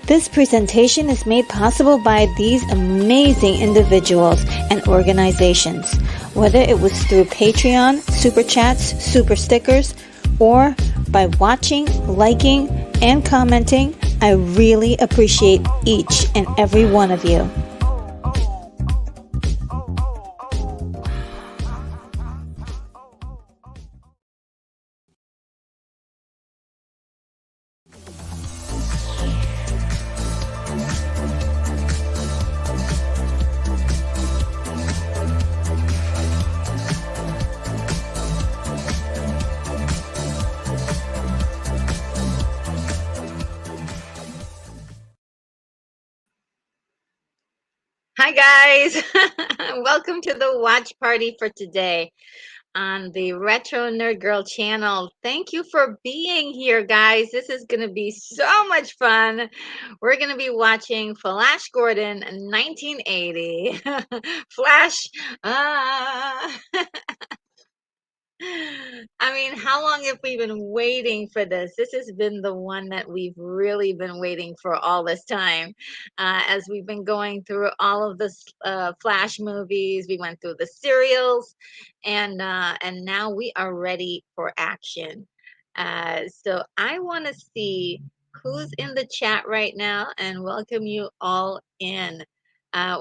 This presentation is made possible by these amazing individuals and organizations, whether it was through Patreon, Super Chats, Super Stickers, or by watching, liking, and commenting. I really appreciate each and every one of you. Hi guys, welcome to the watch party for today on the Retro Nerd Girl channel. Thank you for being here, guys. This is going to be so much fun. We're going to be watching Flash Gordon 1980. Flash. I mean, how long have we been waiting for this? This has been the one that we've really been waiting for all this time. As we've been going through all of the Flash movies, we went through the serials, and now we are ready for action. So I want to see who's in the chat right now and welcome you all in.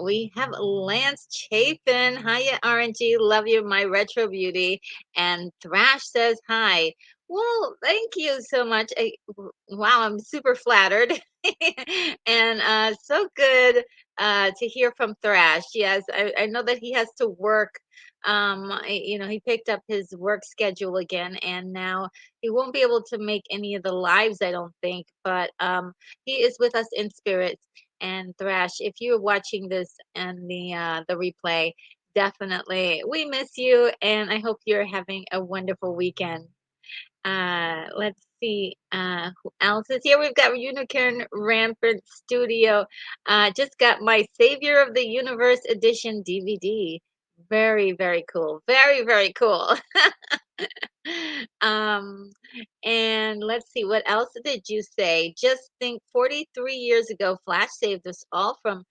We have Lance Chapin. Hiya, RNG. Love you, my retro beauty. And Thrash says hi. Well, thank you so much. Wow, I'm super flattered. And so good to hear from Thrash. Yes, I know that he has to work. He picked up his work schedule again, and now he won't be able to make any of the lives, I don't think. But he is with us in spirit. And Thrash, if you're watching this and the replay, definitely we miss you, and I hope you're having a wonderful weekend. Let's see who else is here. We've got Unicorn Rampant Studio. Just got my Savior of the Universe edition DVD. Very, very cool. Very, very cool. um and let's see, what else did you say? Just think, 43 years ago, Flash saved us all from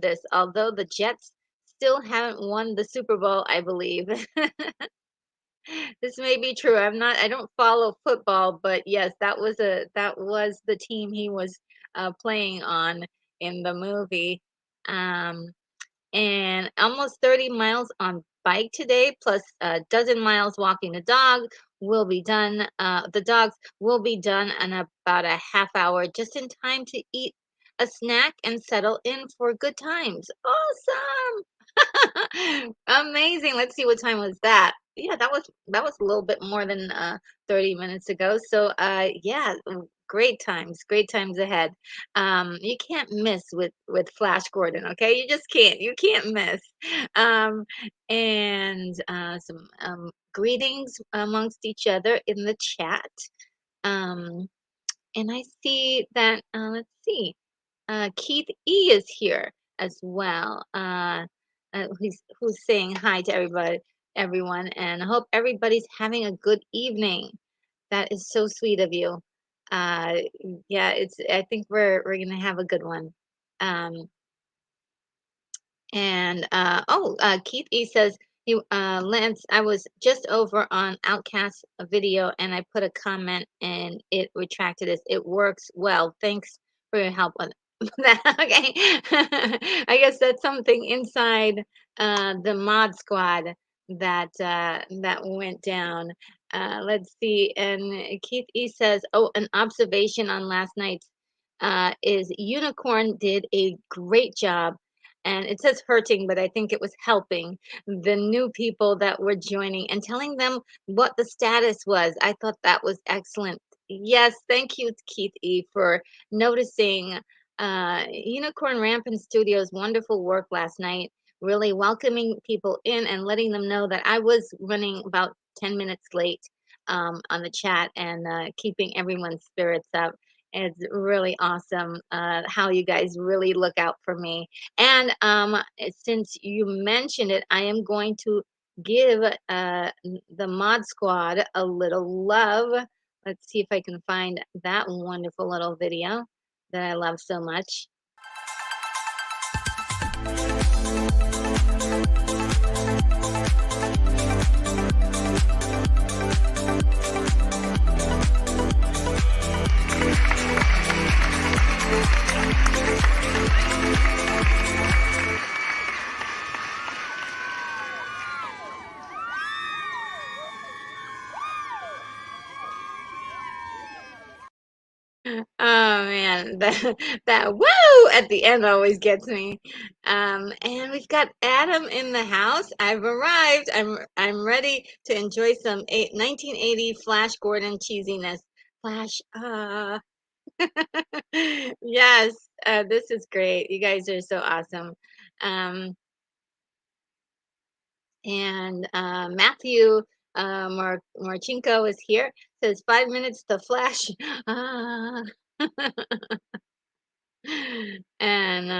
this, although the Jets still haven't won the Super Bowl, I believe. This may be true. I don't follow football, but yes, that was the team he was playing on in the movie. Um and almost 30 miles on bike today, plus a dozen miles walking the dog will be done. The dogs will be done in about a half hour, just in time to eat a snack and settle in for good times. Awesome. Amazing. Let's see, what time was that? Yeah, that was a little bit more than 30 minutes ago. So yeah, great times ahead. You can't miss with Flash Gordon, okay? You just can't. You can't miss. Um and some greetings amongst each other in the chat. Um and I see that let's see. Keith E is here as well. Who's saying hi to everyone, and I hope everybody's having a good evening. That is so sweet of you. Uh, yeah, I think we're gonna have a good one. Um, Keith E says, Lance, I was just over on Outcast video and I put a comment and it retracted it. It works well. Thanks for your help on that." Okay. I guess that's something inside the mod squad that went down. Let's see. And Keith E says, "Oh, an observation on last night's is Unicorn did a great job, and it says hurting, but I think it was helping the new people that were joining and telling them what the status was." I thought that was excellent. Yes, thank you, Keith E, for noticing Unicorn Rampant Studios' wonderful work last night, really welcoming people in and letting them know that I was running about 10 minutes late on the chat, and keeping everyone's spirits up. It's really awesome how you guys really look out for me. And since you mentioned it, I am going to give the Mod Squad a little love. Let's see if I can find that wonderful little video. that I love so much. Oh man, that woo at the end always gets me. And we've got Adam in the house. I've arrived. I'm ready to enjoy some 1980 Flash Gordon cheesiness. Flash, yes, this is great. You guys are so awesome. Um, and Matthew Marchinko is here. Says 5 minutes to Flash. Ah. And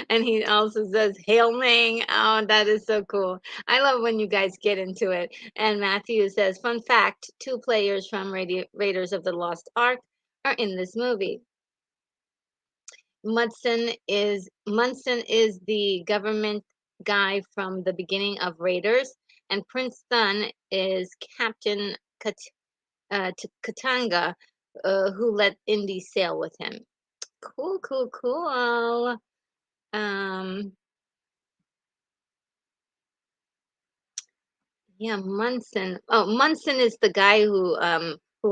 and he also says hail Ming. Oh, that is so cool. I love when you guys get into it. And Matthew says, fun fact, two players from Raiders of the Lost Ark are in this movie. Munson is the government guy from the beginning of Raiders, and Prince Thun is Captain Katanga, who let Indy sail with him. Cool, cool, cool. Um, yeah, Munson. Oh, Munson is the guy who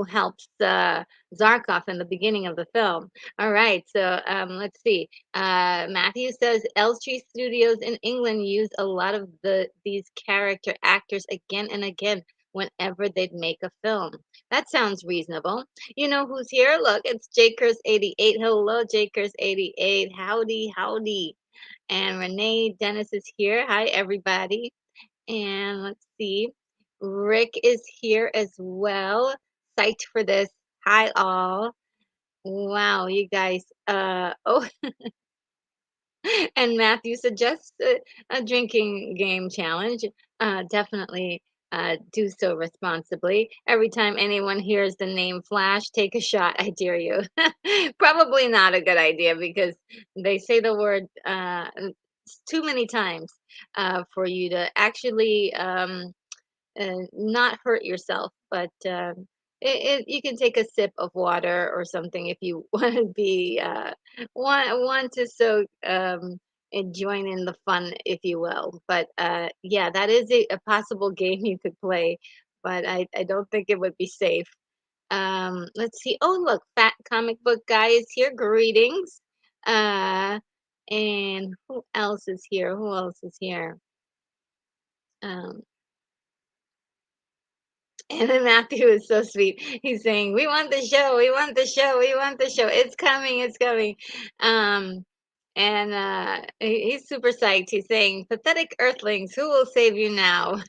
helps Zarkov in the beginning of the film. All right, so let's see. Matthew says Elstree Studios in England use a lot of these character actors again and again whenever they'd make a film. That sounds reasonable. You know who's here? Look, it's Jakers88. Hello, Jakers88. Howdy, howdy. And Renee Dennis is here. Hi, everybody. And let's see. Rick is here as well. Psyched for this. Hi, all. Wow, you guys. Oh, and Matthew suggests a drinking game challenge. Definitely do so responsibly. Every time anyone hears the name Flash, take a shot. I dare you. Probably not a good idea because they say the word too many times for you to actually not hurt yourself, but you can take a sip of water or something if you want to be want to so and join in the fun, if you will. But yeah, that is a possible game you could play, but I don't think it would be safe. Let's see. Oh, look, Fat Comic Book Guy is here. Greetings. Uh, and who else is here? Who else is here? Um, And then Matthew is so sweet. He's saying, "We want the show. We want the show. We want the show. It's coming. It's coming." Um, and he's super psyched. He's saying, "Pathetic Earthlings, who will save you now?"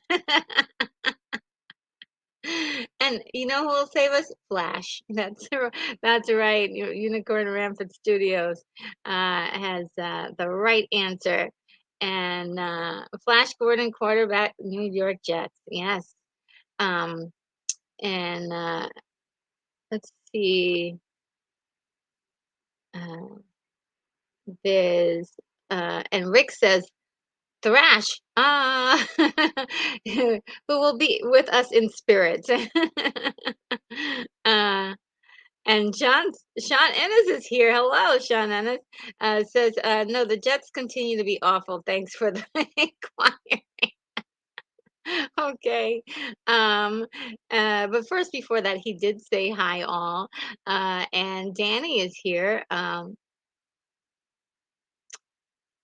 And you know who will save us? Flash. That's right. Unicorn Rampant Studios has the right answer. And Flash Gordon, quarterback, New York Jets. Yes. Um, and let's see. Uh, there's and Rick says Thrash. Who will be with us in spirit. uh, and Sean Ennis is here. Hello, Sean Ennis. Says no, the Jets continue to be awful. Thanks for the inquiry. Okay. Um, but first, before that, he did say hi, all. And Danny is here.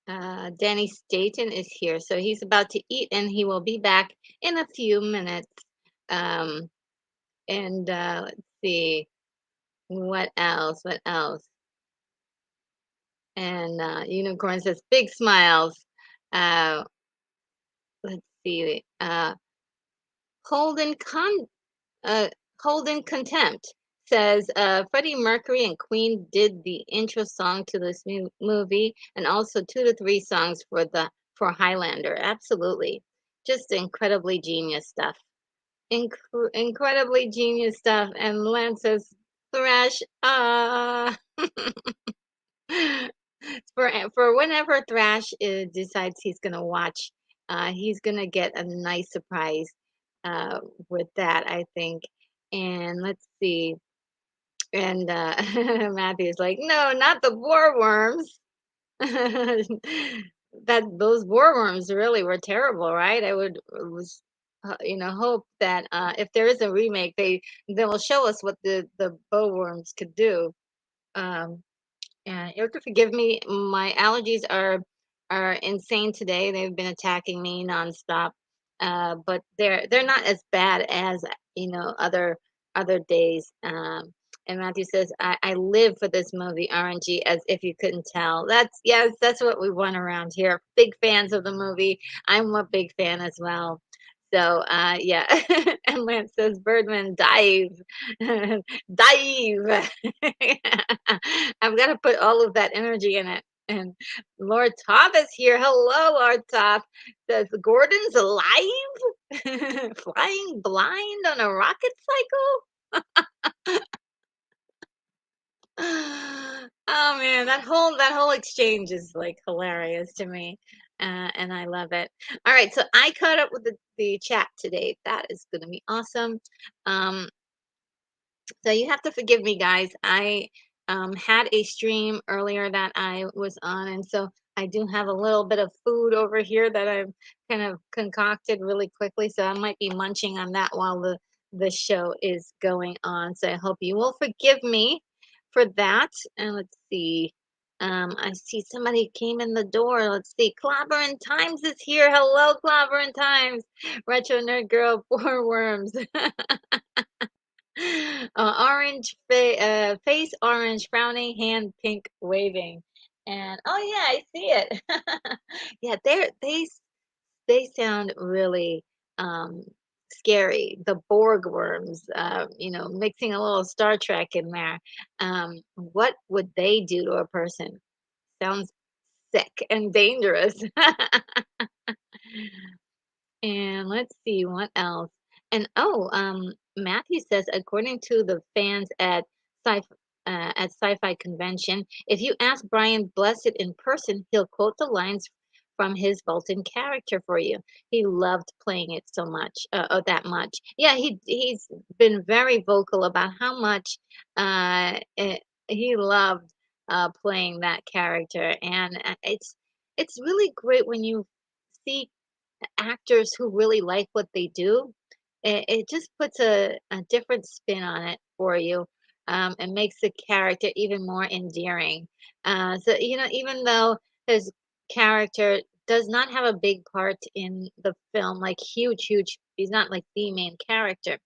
Danny Staten is here, so he's about to eat, and he will be back in a few minutes. Um, and let's see what else. What else? And Unicorn says big smiles. Uh, let's see. Holden Con uh, Holden Contempt says Freddie Mercury and Queen did the intro song to this movie, and also 2 to 3 songs for Highlander. Absolutely, just incredibly genius stuff. Incredibly genius stuff. And Lance says Thrash, for whenever Thrash decides he's gonna watch, he's gonna get a nice surprise uh, with that, I think. And let's see. And Matthew's like, no, not the boar worms. That those boar worms really were terrible, right? I would was hope that if there is a remake, they will show us what the bow worms could do. Um, yeah, you have to forgive me. My allergies are insane today. They've been attacking me nonstop. But they're not as bad as other days. And Matthew says, I live for this movie, RNG, as if you couldn't tell. That's yes, that's what we want around here. Big fans of the movie. I'm a big fan as well. So yeah. And Lance says, Birdman, dive. Dive. I've got to put all of that energy in it. And Lord Top is here. Hello, Lord Top. Says Gordon's alive? Flying blind on a rocket cycle? Oh man, that whole exchange is like hilarious to me. And I love it. All right, so I caught up with the chat today. That is gonna be awesome. Um, so you have to forgive me, guys. I had a stream earlier that I was on, and so I do have a little bit of food over here that I've kind of concocted really quickly. So I might be munching on that while the show is going on. So I hope you will forgive me for that. And let's see. I see somebody came in the door. Let's see. Clobber and Times is here. Hello, Clobber and Times. Retro Nerd Girl, Four Worms. Face orange, frowning, hand pink, waving. And oh yeah, I see it. Yeah, they sound really um scary. The Borg worms, mixing a little Star Trek in there. What would they do to a person? Sounds sick and dangerous. And let's see what else. And Matthew says, according to the fans at Sci-Fi Convention, if you ask Brian Blessed in person, he'll quote the lines from his Vulcan character for you. He loved playing it so much, that much. Yeah, he's been very vocal about how much he loved playing that character, and it's really great when you see actors who really like what they do, it just puts a different spin on it for you, and makes the character even more endearing. So, even though his character does not have a big part in the film, like huge, huge, he's not like the main character,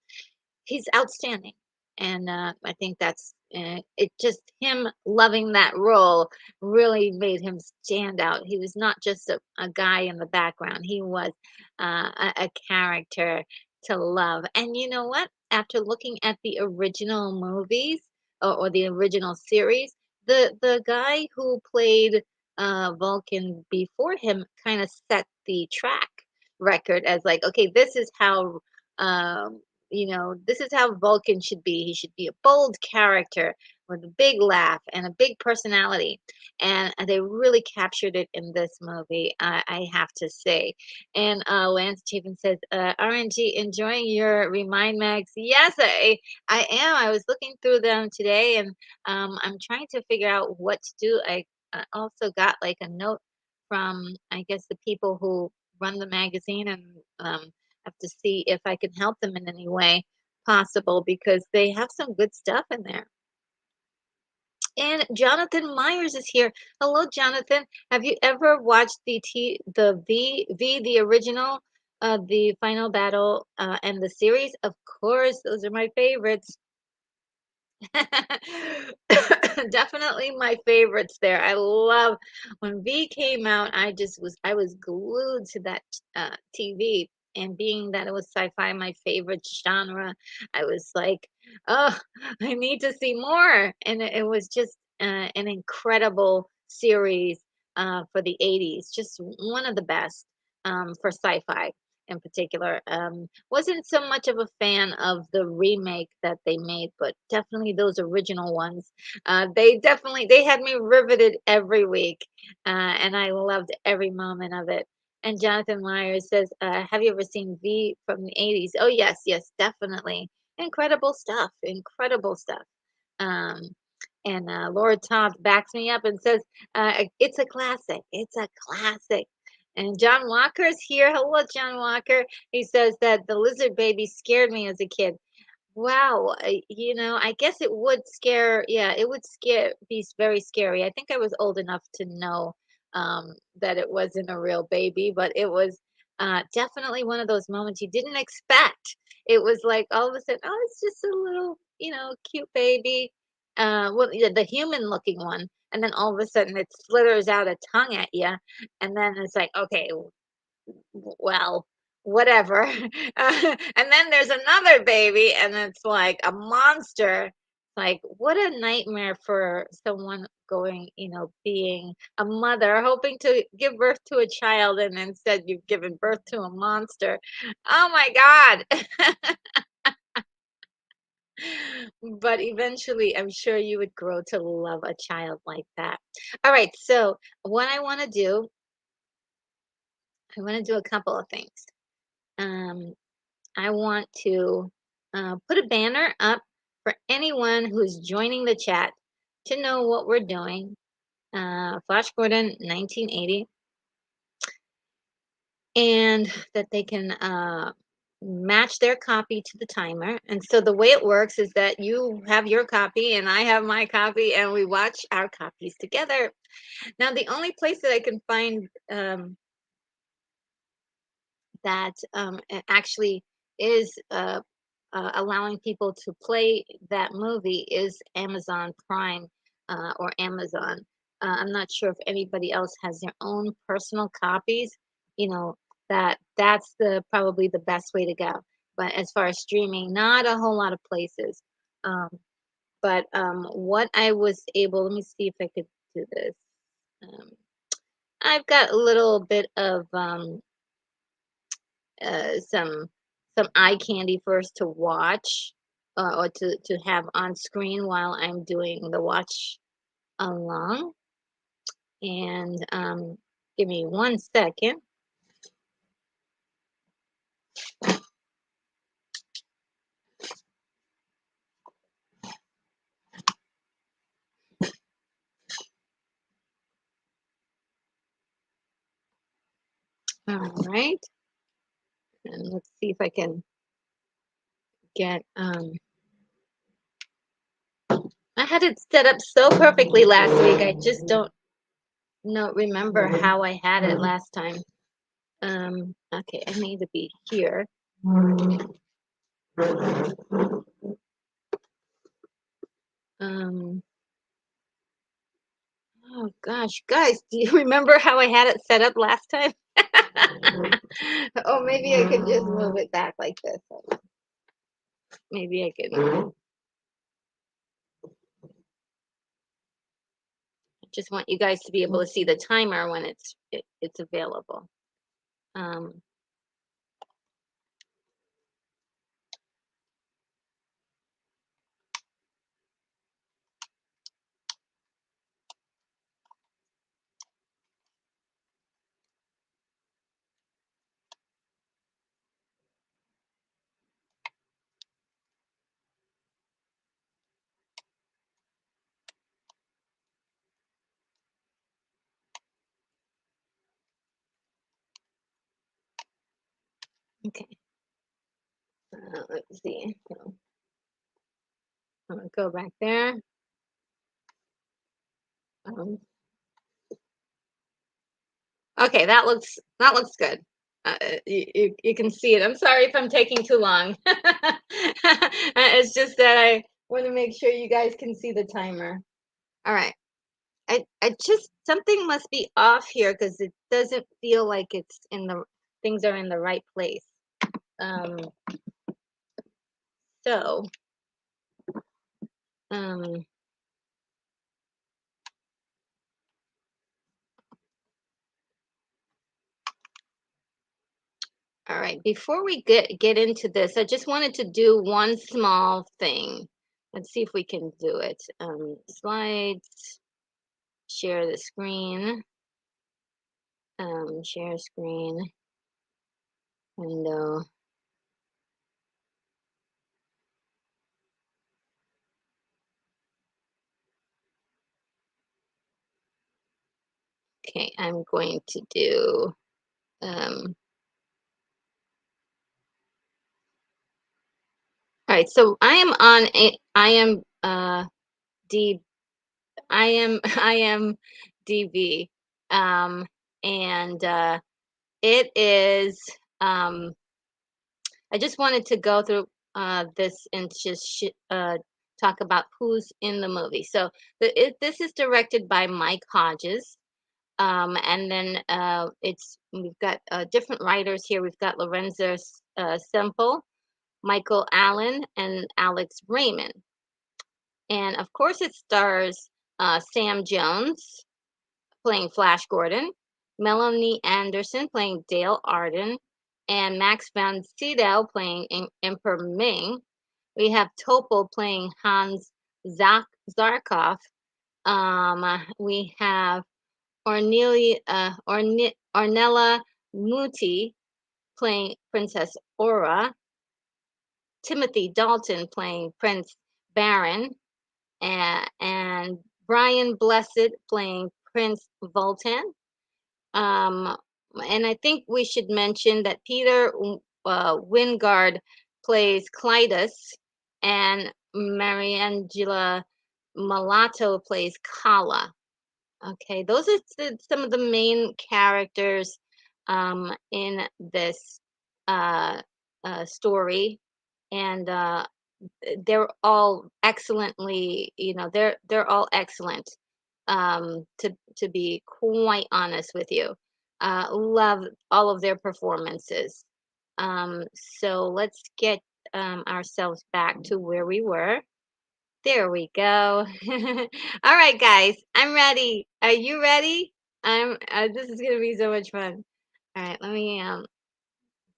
he's outstanding. And I think that's it. Just him loving that role really made him stand out. He was not just a guy in the background. He was a character to love. And you know what? After looking at the original movies, or the original series, the guy who played Vulcan before him kind of set the track record as like, okay, this is how this is how Vulcan should be. He should be a bold character with a big laugh and a big personality. And they really captured it in this movie, I have to say. And Lance Chapin says, RNG, enjoying your Remind Mags? Yes, I am. I was looking through them today, and I'm trying to figure out what to do. I also got like a note from, I guess, the people who run the magazine, and have to see if I can help them in any way possible because they have some good stuff in there. And Jonathan Myers is here. Hello, Jonathan. Have you ever watched the original, the Final Battle, and the series? Of course, those are my favorites. Definitely my favorites there. I love when V came out, I was glued to that TV. And being that it was sci-fi, my favorite genre, I was like, oh, I need to see more. And it was just an incredible series for the 80s, just one of the best for sci-fi. in particular. Wasn't so much of a fan of the remake that they made, but definitely those original ones. They had me riveted every week, and I loved every moment of it. And Jonathan Myers says, "Have you ever seen V from the '80s?" Oh yes, yes, definitely. Incredible stuff. Incredible stuff. Um, and Laura Toft backs me up and says, "It's a classic. It's a classic." And John Walker's here. Hello, John Walker. He says that the lizard baby scared me as a kid. Wow, I guess it would scare, yeah, it would be very scary. I think I was old enough to know that it wasn't a real baby, but it was definitely one of those moments you didn't expect. It was like all of a sudden, oh, it's just a little, cute baby. Well, yeah, the human looking one. And then all of a sudden it slithers out a tongue at you. And then it's like, okay, well, whatever. And then there's another baby, and it's like a monster. Like, what a nightmare for someone being a mother, hoping to give birth to a child, and instead you've given birth to a monster. Oh my God. But eventually, I'm sure you would grow to love a child like that. All right, so what I want to do a couple of things. Um, I want to put a banner up for anyone who's joining the chat to know what we're doing. Flash Gordon 1980, and that they can match their copy to the timer. And so the way it works is that you have your copy and I have my copy, and we watch our copies together. Now, the only place that I can find that actually is allowing people to play that movie is Amazon Prime or Amazon. I'm not sure if anybody else has their own personal copies. You know that's the probably the best way to go. But as far as streaming, not a whole lot of places. Um, but what I was able, let me see if I could do this. Um, I've got a little bit of uh, some some eye candy for us to watch or to have on screen while I'm doing the watch along. And give me 1 second. All right, and let's see if I can get. I had it set up so perfectly last week. I just don't remember how I had it last time. Okay, I need to be here. Um, oh gosh, guys, do you remember how I had it set up last time? Oh, maybe I could just move it back like this. Maybe I could. Just want you guys to be able to see the timer when it's available. Um, okay. Let's see. So, I'm gonna go back there. Um, okay, that looks good. You can see it. I'm sorry if I'm taking too long. It's just that I want to make sure you guys can see the timer. All right. I just something must be off here because it doesn't feel like it's in the things are in the right place. Um, so um, All right, before we get into this, I just wanted to do one small thing. Let's see if we can do it. Slides, share the screen, share screen, window. Okay, I'm going to do, all right, so I am, D, I am, I am DV, um, and, it is, um, I just wanted to go through this and just talk about who's in the movie. So this is directed by Mike Hodges, and then we've got different writers here. We've got Lorenzo Semple, Michael Allen, and Alex Raymond, and of course it stars Sam Jones playing Flash Gordon, Melanie Anderson playing Dale Arden, and Max von Sydow playing Emperor Ming. We have Topol playing Hans Zarkov. We have Ornella Muti playing Princess Aura, Timothy Dalton playing Prince Baron, and Brian Blessed playing Prince Voltan. Um, and I think we should mention that Peter Wingard plays Clytus, and Mariangela Malato plays Kala. Okay, those are some of the main characters in this uh, story, and they're all excellently, they're all excellent. To be quite honest with you, love all of their performances. So let's get ourselves back to where we were. There we go. All right, guys, I'm ready. Are you ready? I'm. This is gonna be so much fun. All right, let me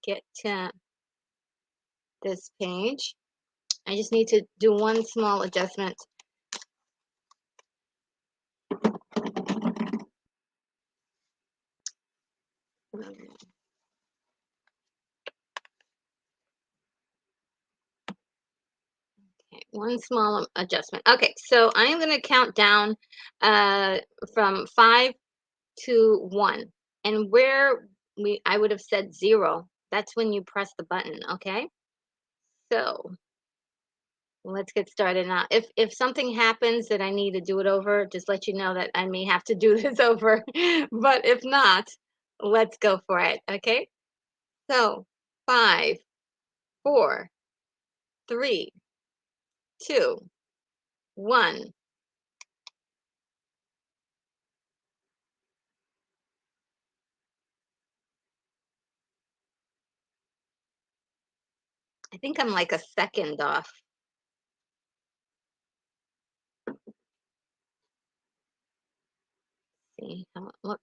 get to this page. I just need to do one small adjustment. Okay, one small adjustment. Okay, so I'm going to count down uh, from 5 to 1. And where I would have said 0, that's when you press the button, okay? So let's get started now. If something happens that I need to do it over, just let you know that I may have to do this over. But if not, let's go for it, okay? So 5, 4, 3, 2, 1. I think I'm like a second off. See how it looks.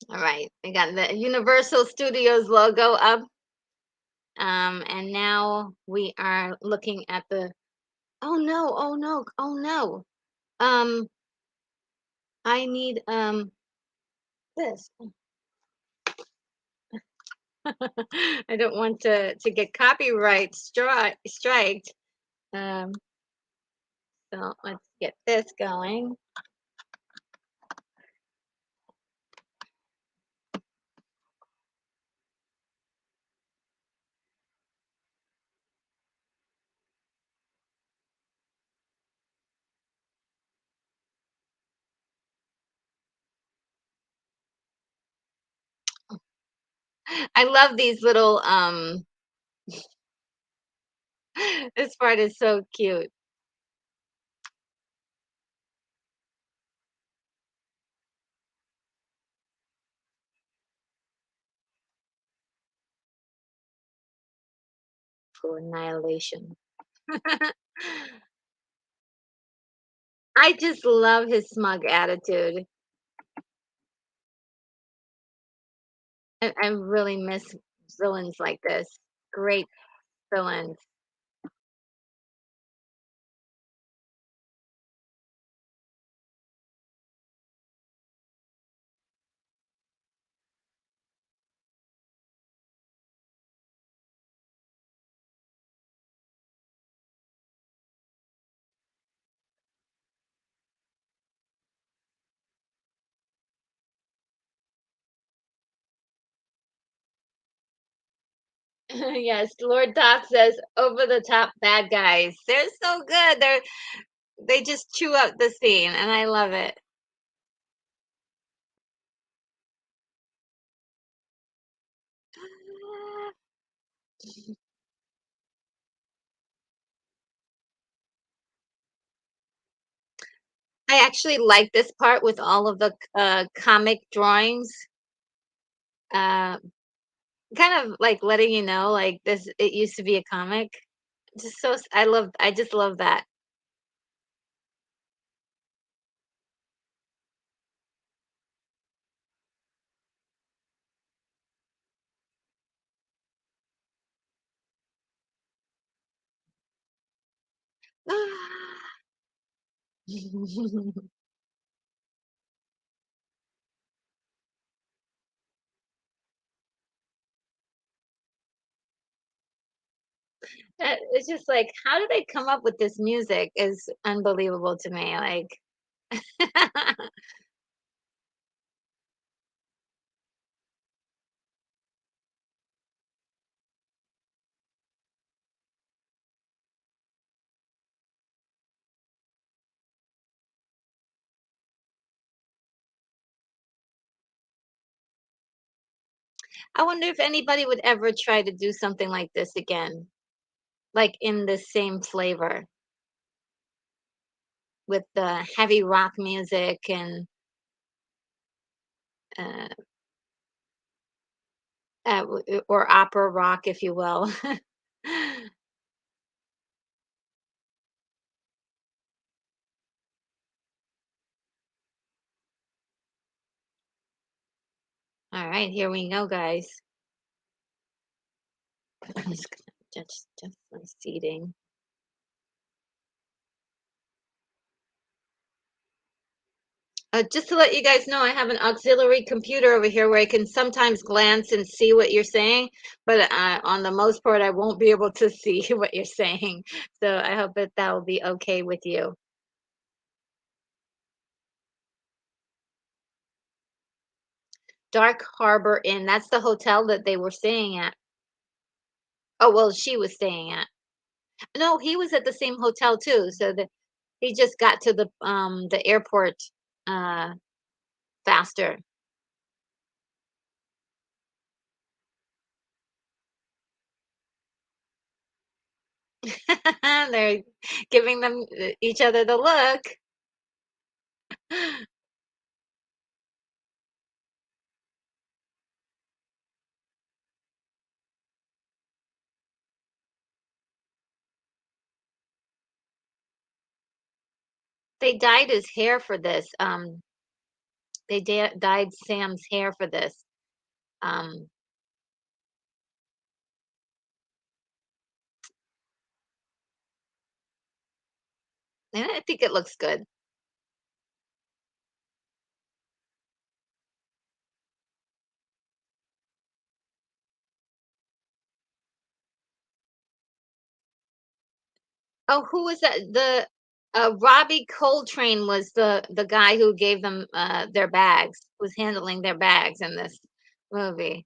All right, I got the Universal Studios logo up. And now we are looking at the, oh no, oh no, oh no. Um, I need this. I don't want to get copyright striked. Um, so let's get this going. I love these little this part is so cute. For annihilation. I just love his smug attitude. I really miss villains like this. Great villains. Yes, Lord Doc says over the top bad guys. They're so good. They just chew up the scene and I love it. I actually like this part with all of the comic drawings. Uh, kind of like letting you know, like this, it used to be a comic. Just so I just love that. It's just like, how do they come up with this music is unbelievable to me. Like, I wonder if anybody would ever try to do something like this again, like in the same flavor with the heavy rock music and uh, or opera rock, if you will. All right, here we go, guys. I'm just gonna just some seating. Just to let you guys know, I have an auxiliary computer over here where I can sometimes glance and see what you're saying, but on the most part, I won't be able to see what you're saying. So I hope that that will be okay with you. Dark Harbor Inn, that's the hotel that they were staying at. Oh, well, she was staying at. No, he was at the same hotel too. So that he just got to the airport uh faster. They're giving them each other the look. They dyed his hair for this. They dyed Sam's hair for this. Um, and I think it looks good. Oh, who was that? The Robbie Coltrane was the guy who gave them their bags, was handling their bags in this movie.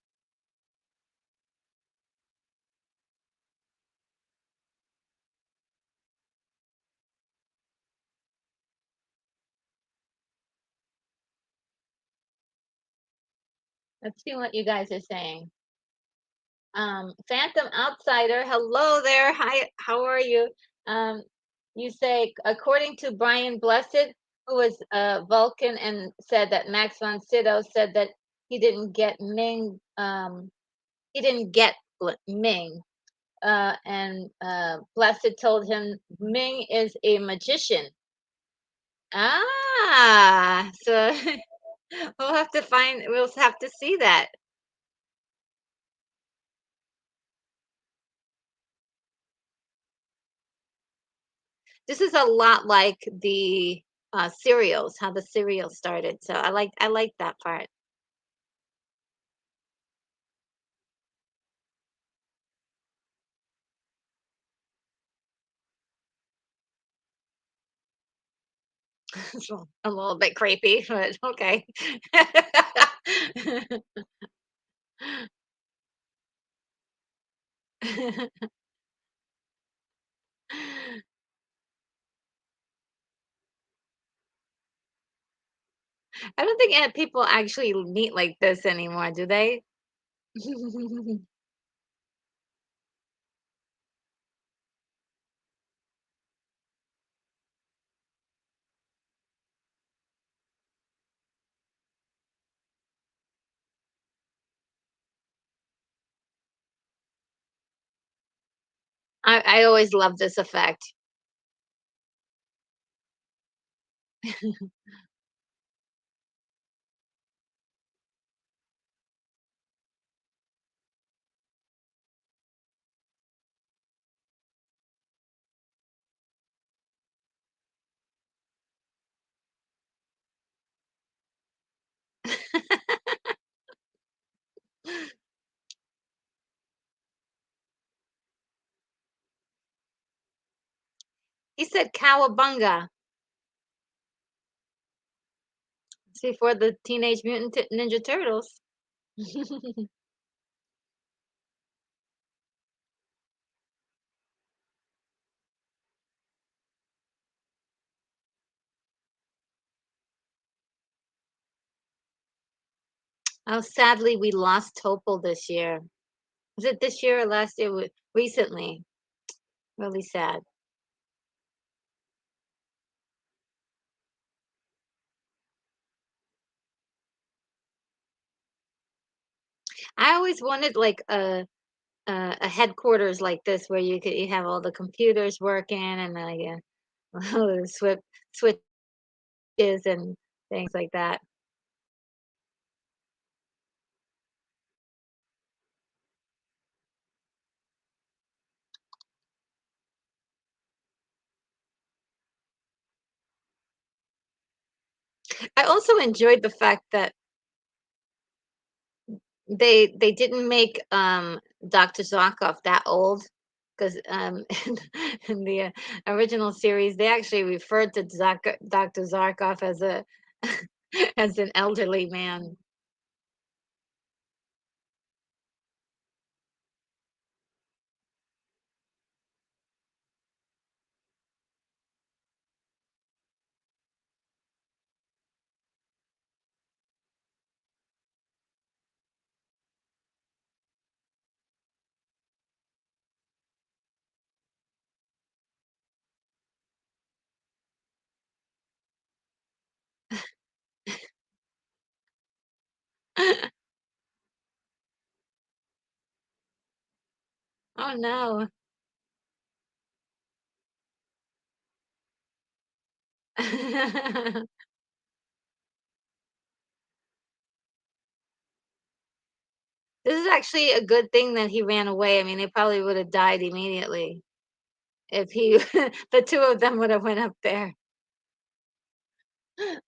Let's see what you guys are saying. Phantom Outsider, hello there. Hi, how are you? Um, you say, according to Brian Blessed, who was Vulcan, and said that Max von Sydow said that he didn't get Ming. He didn't get Ming. and Blessed told him Ming is a magician. Ah, so we'll have to see that. This is a lot like the cereals, how the cereal started. So I like that part. So, a little bit creepy, but okay. I don't think people actually meet like this anymore, do they? I always love this effect. He said cowabunga. It's before the Teenage Mutant Ninja Turtles. Oh, sadly, we lost Topol this year. Was it this year or last year? Recently. Really sad. I always wanted like a headquarters like this where you have all the computers working and all the switches and things like that. I also enjoyed the fact that they didn't make Dr. Zarkov that old because in the original series they actually referred to Dr. Zarkov as a as an elderly man. Oh no. This is actually a good thing that he ran away. I mean, they probably would have died immediately if he the two of them would have went up there.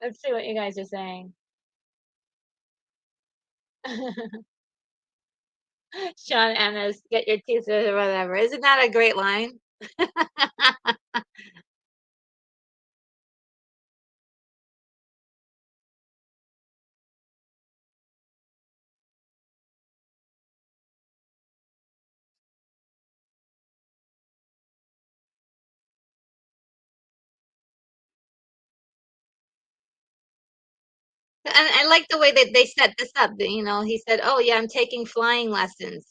Let's see what you guys are saying. Sean Ennis, get your teeth or whatever. Isn't that a great line? And I like the way that they set this up. He said, "Oh yeah, I'm taking flying lessons."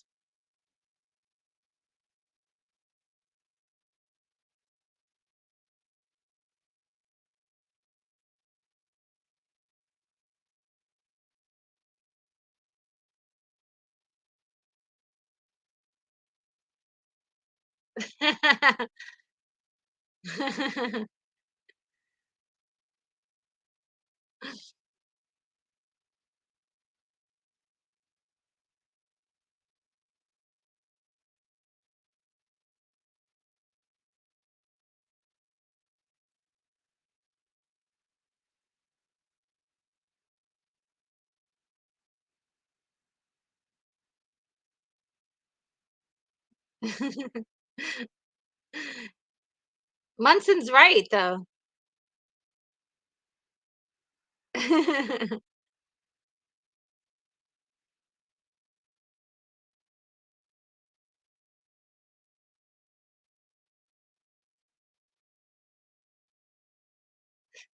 Munson's right, though.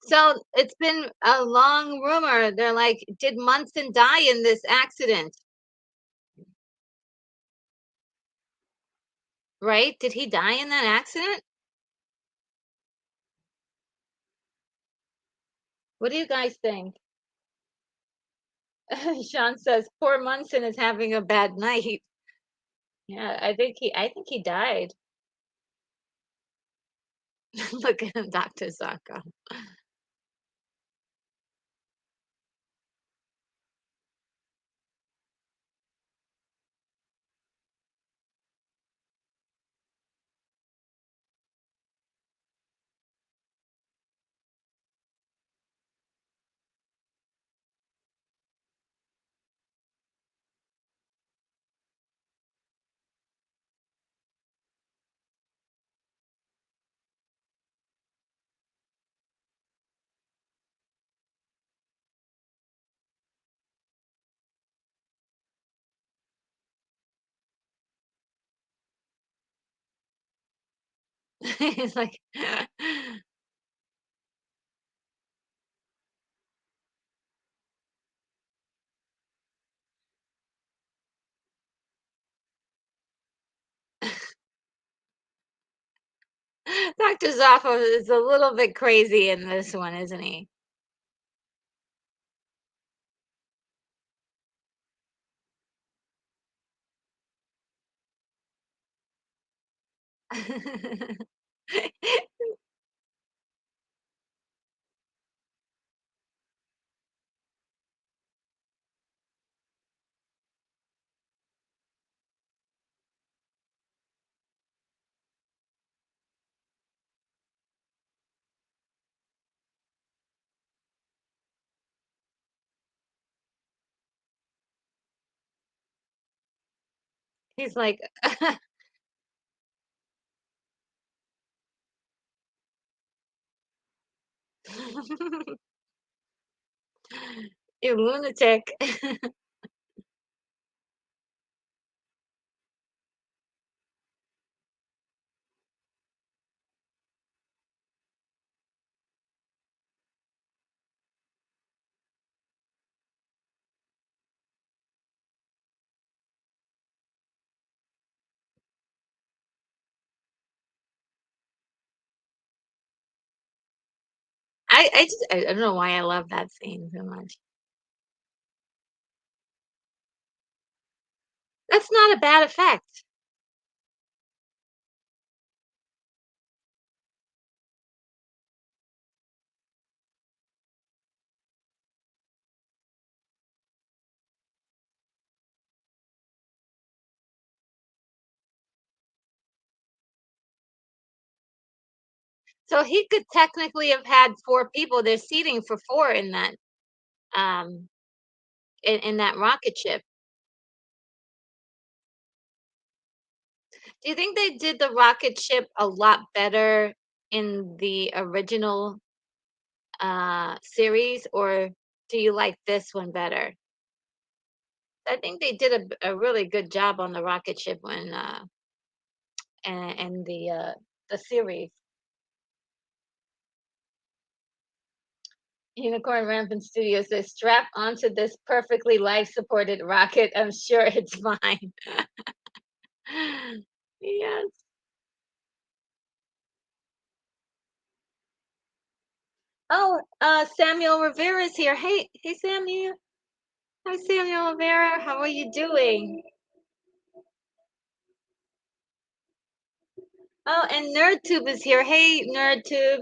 So, it's been a long rumor. They're like, "Did Munson die in this accident?" Right? Did he die in that accident? What do you guys think? Sean says, "Poor Munson is having a bad night." Yeah, I think he died. Look at him, Dr. Sacco. He's like Dr. Zoffo is a little bit crazy in this one, isn't he? He's like, "You lunatic." I don't know why I love that scene so much. That's not a bad effect. So he could technically have had 4 people. There's seating for 4 um, in that rocket ship. Do you think they did the rocket ship a lot better in the original, series, or do you like this one better? I think they did a really good job on the rocket ship when, and the series. Unicorn Rampant Studio says, "Strap onto this perfectly life-supported rocket. I'm sure it's fine." Yes. Oh, Samuel Rivera is here. Hey, Samuel. Hi, Samuel Rivera. How are you doing? Oh, and NerdTube is here. Hey, NerdTube.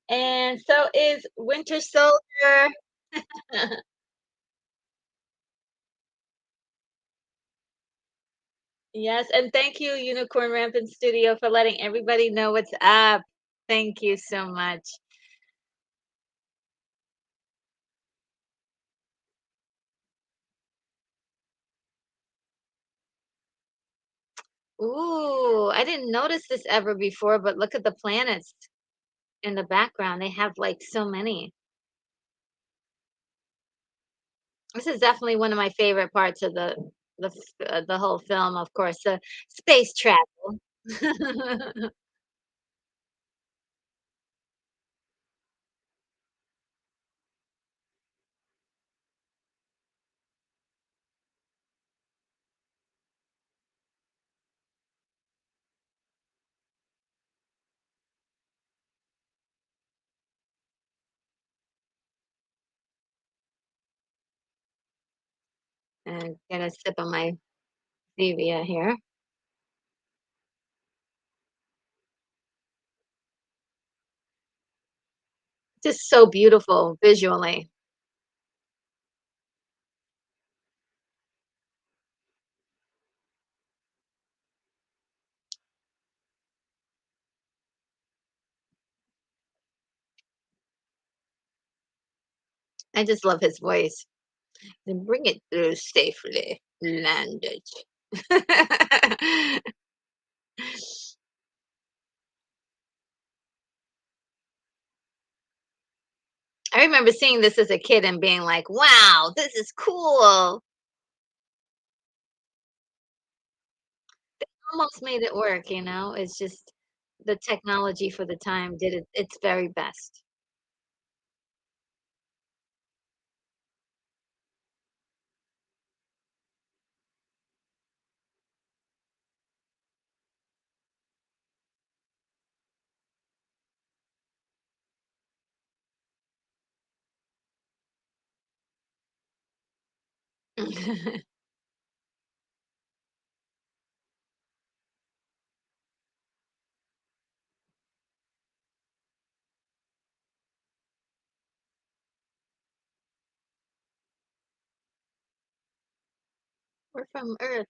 And so is Winter Soldier. Yes, and thank you, Unicorn Rampant Studio, for letting everybody know what's up. Thank you so much. Ooh, I didn't notice this ever before, but look at the planets in the background. They have like so many. This is definitely one of my favorite parts of the whole film, of course, the space travel. And get a sip of my stevia here. Just so beautiful visually. I just love his voice. And bring it through safely, landed. I remember seeing this as a kid and being like, "Wow, this is cool." Almost made it work, you know? It's just the technology for the time did it its very best. We're from Earth.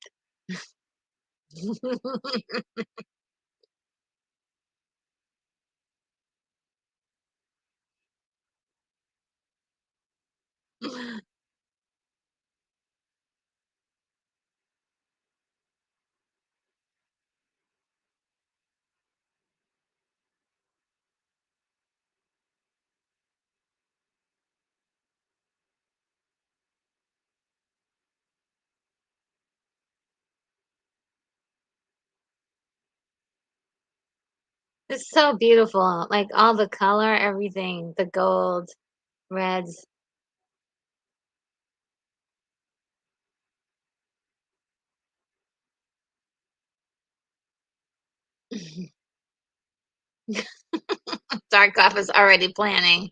It's so beautiful, like, all the color, everything, the gold, reds. Darkoff is already planning.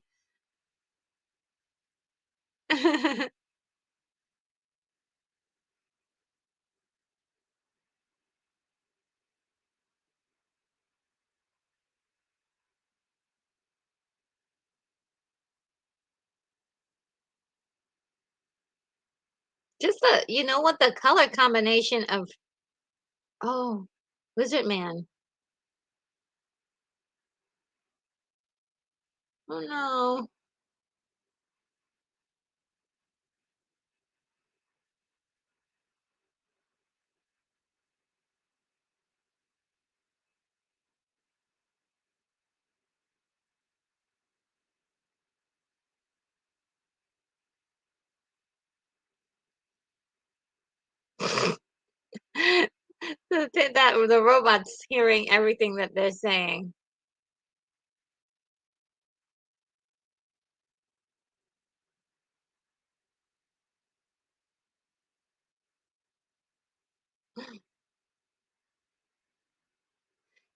Just the you know what, the color combination of oh, Lizard Man. Oh, no. The robot's hearing everything that they're saying.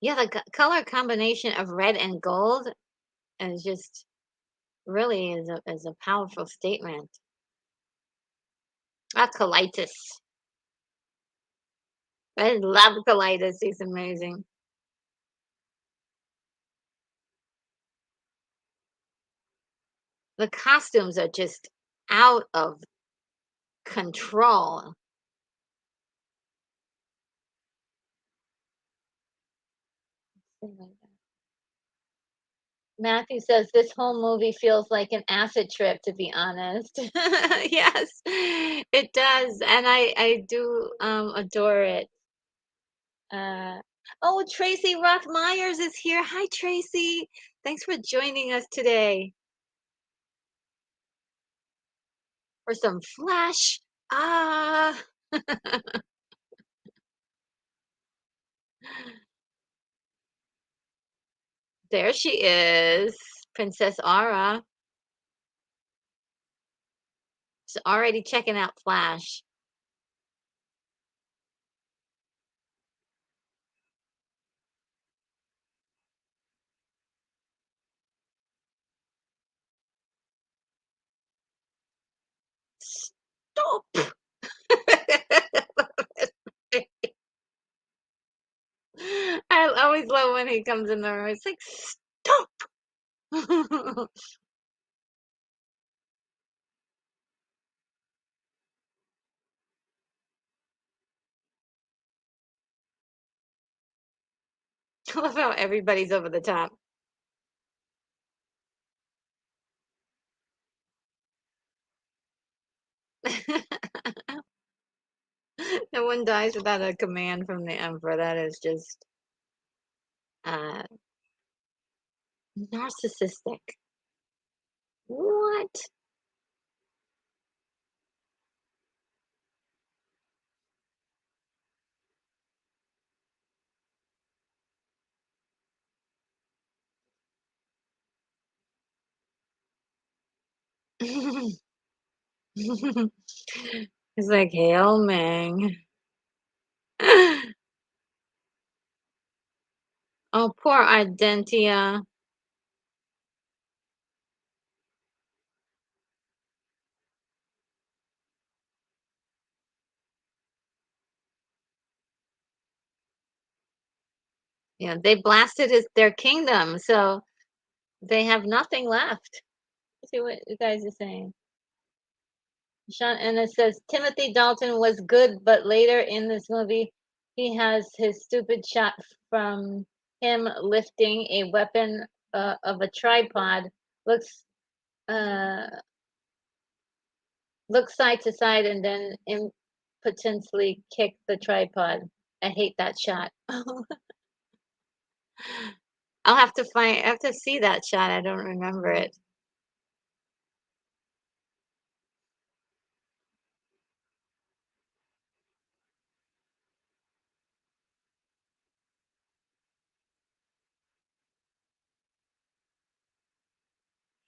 Yeah, the color combination of red and gold is just really is a powerful statement. Ah, colitis. I love colitis. He's amazing. The costumes are just out of control. Matthew says this whole movie feels like an acid trip, to be honest. Yes, it does, and I do adore it. Uh, oh, Tracy Roth Myers is here. Hi, Tracy. Thanks for joining us today for some Flash. Ah, there she is, Princess Aura. She's already checking out Flash. Stop. I always love when he comes in the room. It's like, stop. I love how everybody's over the top. No one dies without a command from the Emperor. That is just uh, narcissistic. What? He's like, Hail Ming. Oh, poor Ardentia. Yeah, they blasted their kingdom, so they have nothing left. See what you guys are saying. Sean and it says Timothy Dalton was good, but later in this movie, he has his stupid shot from him lifting a weapon of a tripod. Looks uh looks side to side and then impotently kick the tripod. I hate that shot. I have to see that shot. I don't remember it.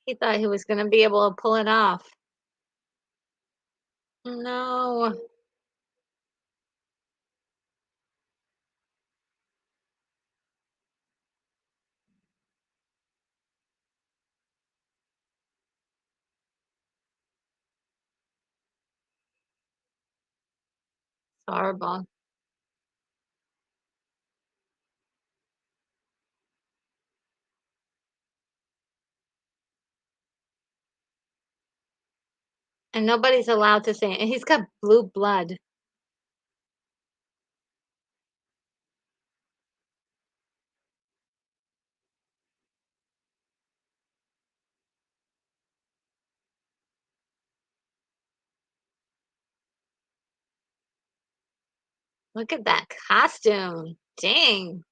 He thought he was gonna be able to pull it off. No. It's horrible. And nobody's allowed to say and he's got blue blood. Look at that costume. Dang.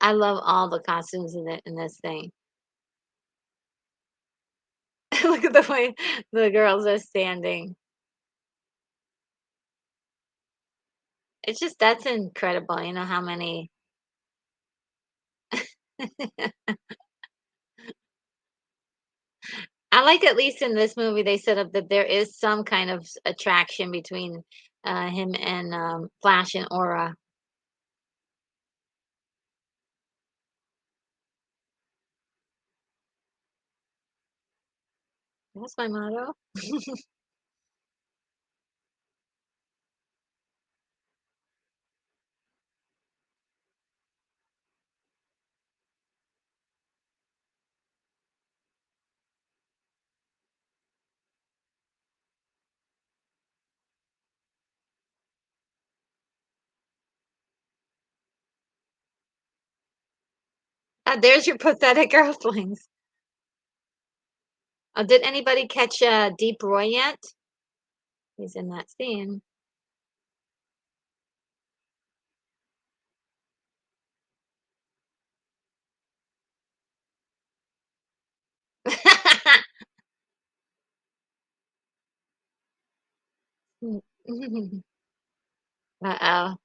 I love all the costumes in this thing. Look at the way the girls are standing. It's just that's incredible. You know how many I like at least in this movie they set up that there is some kind of attraction between him and Flash and Aura. That's my motto. There's your pathetic earthlings. Did anybody catch Deep Roy yet? He's in that scene. Uh-oh.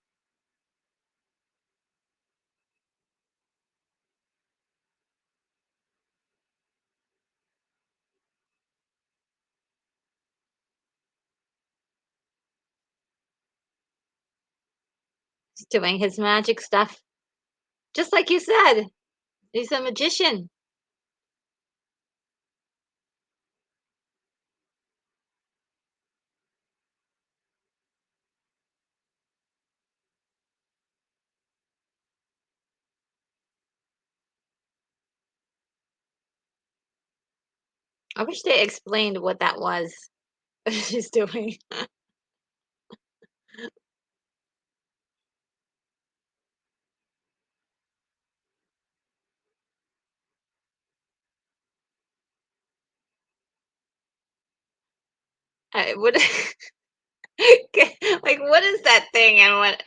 He's doing his magic stuff. Just like you said, he's a magician. I wish they explained what that was she's doing. What like, what is that thing and what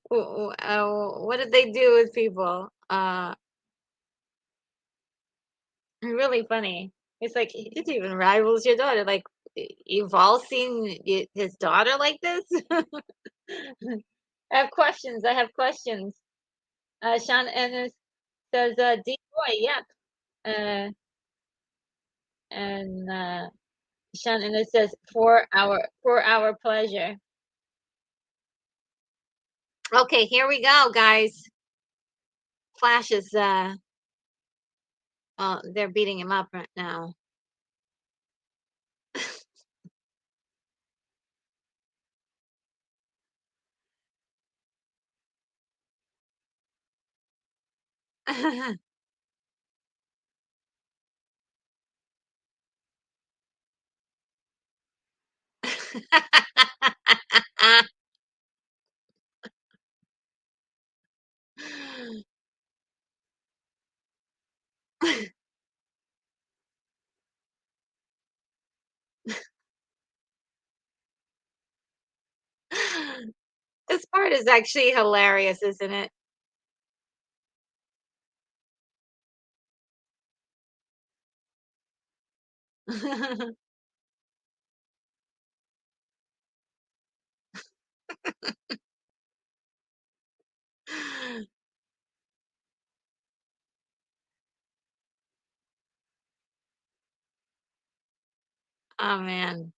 what did they do with people? Really funny. It's like, it even rivals your daughter, like, you've all seen his daughter like this? I have questions. Sean Ennis says, "Decoy, yep." Uh, and Sean Ennis says, "For our pleasure." Okay, here we go, guys. Flash is they're beating him up right now. This part is actually hilarious, isn't it? Oh, man.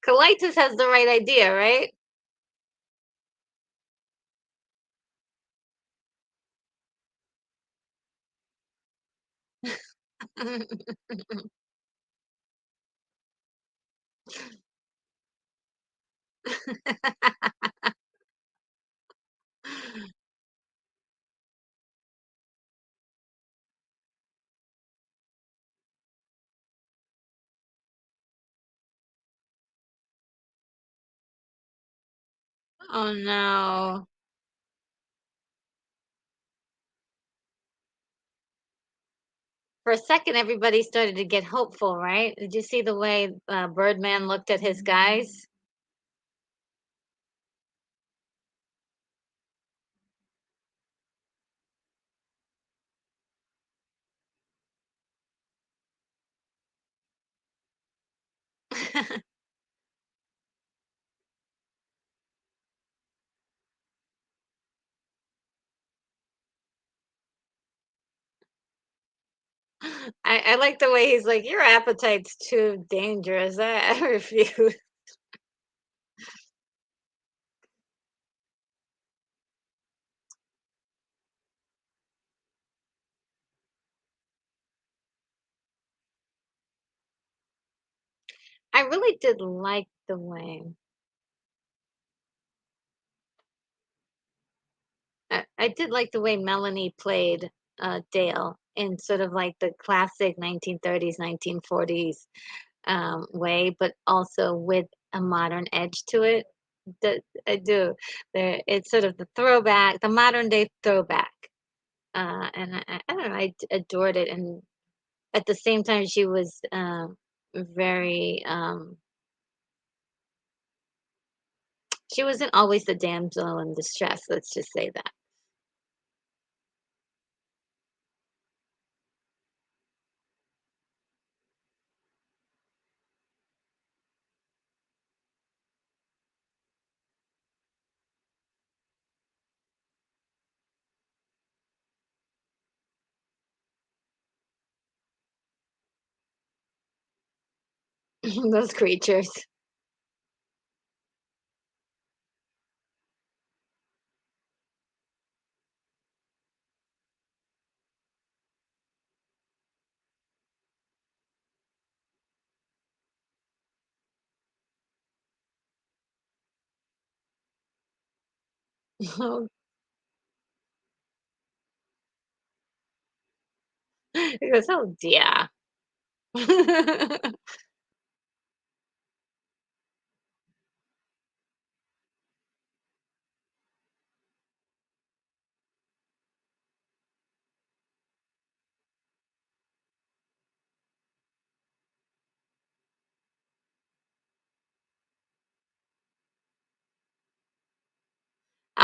Colitis has the right idea, right? Oh, no. For a second, everybody started to get hopeful, right? Did you see the way, Birdman looked at his guys? I like the way he's like, "Your appetite's too dangerous. I refuse." I really did like the way I did like the way Melanie played, Dale. in sort of like the classic 1930s, 1940s way, but also with a modern edge to it. I do. There, it's sort of the throwback, the modern day throwback. And I don't know, adored it. And at the same time, she was very, she wasn't always the damsel in distress. Let's just say that. Those creatures. He goes, oh dear. I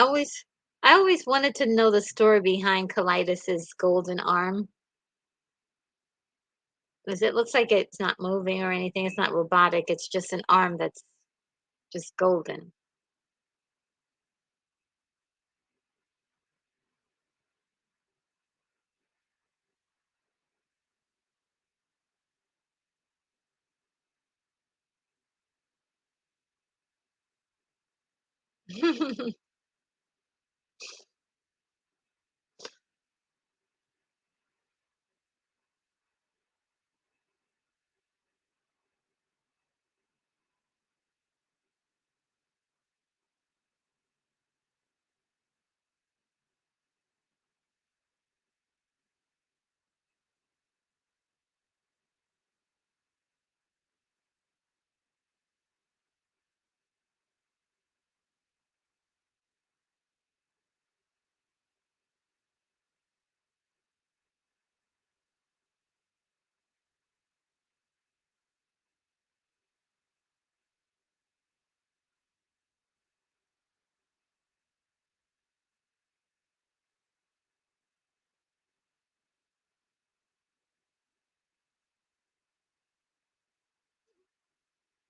always I always wanted to know the story behind Kaleidus's golden arm, 'cause it looks like it's not moving or anything, it's not robotic, it's just an arm that's just golden.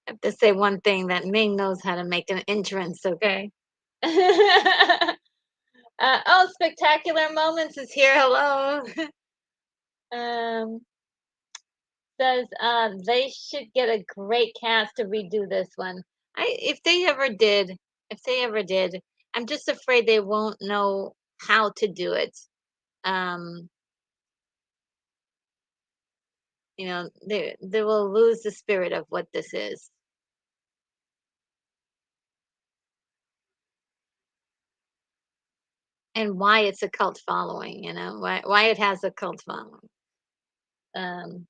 I have to say one thing, that Ming knows how to make an entrance, okay? Oh, Spectacular Moments is here, hello. Um, says, they should get a great cast to redo this one. If they ever did, if they ever did, I'm just afraid they won't know how to do it. Um, they will lose the spirit of what this is and why it's a cult following, why it has a cult following. Um,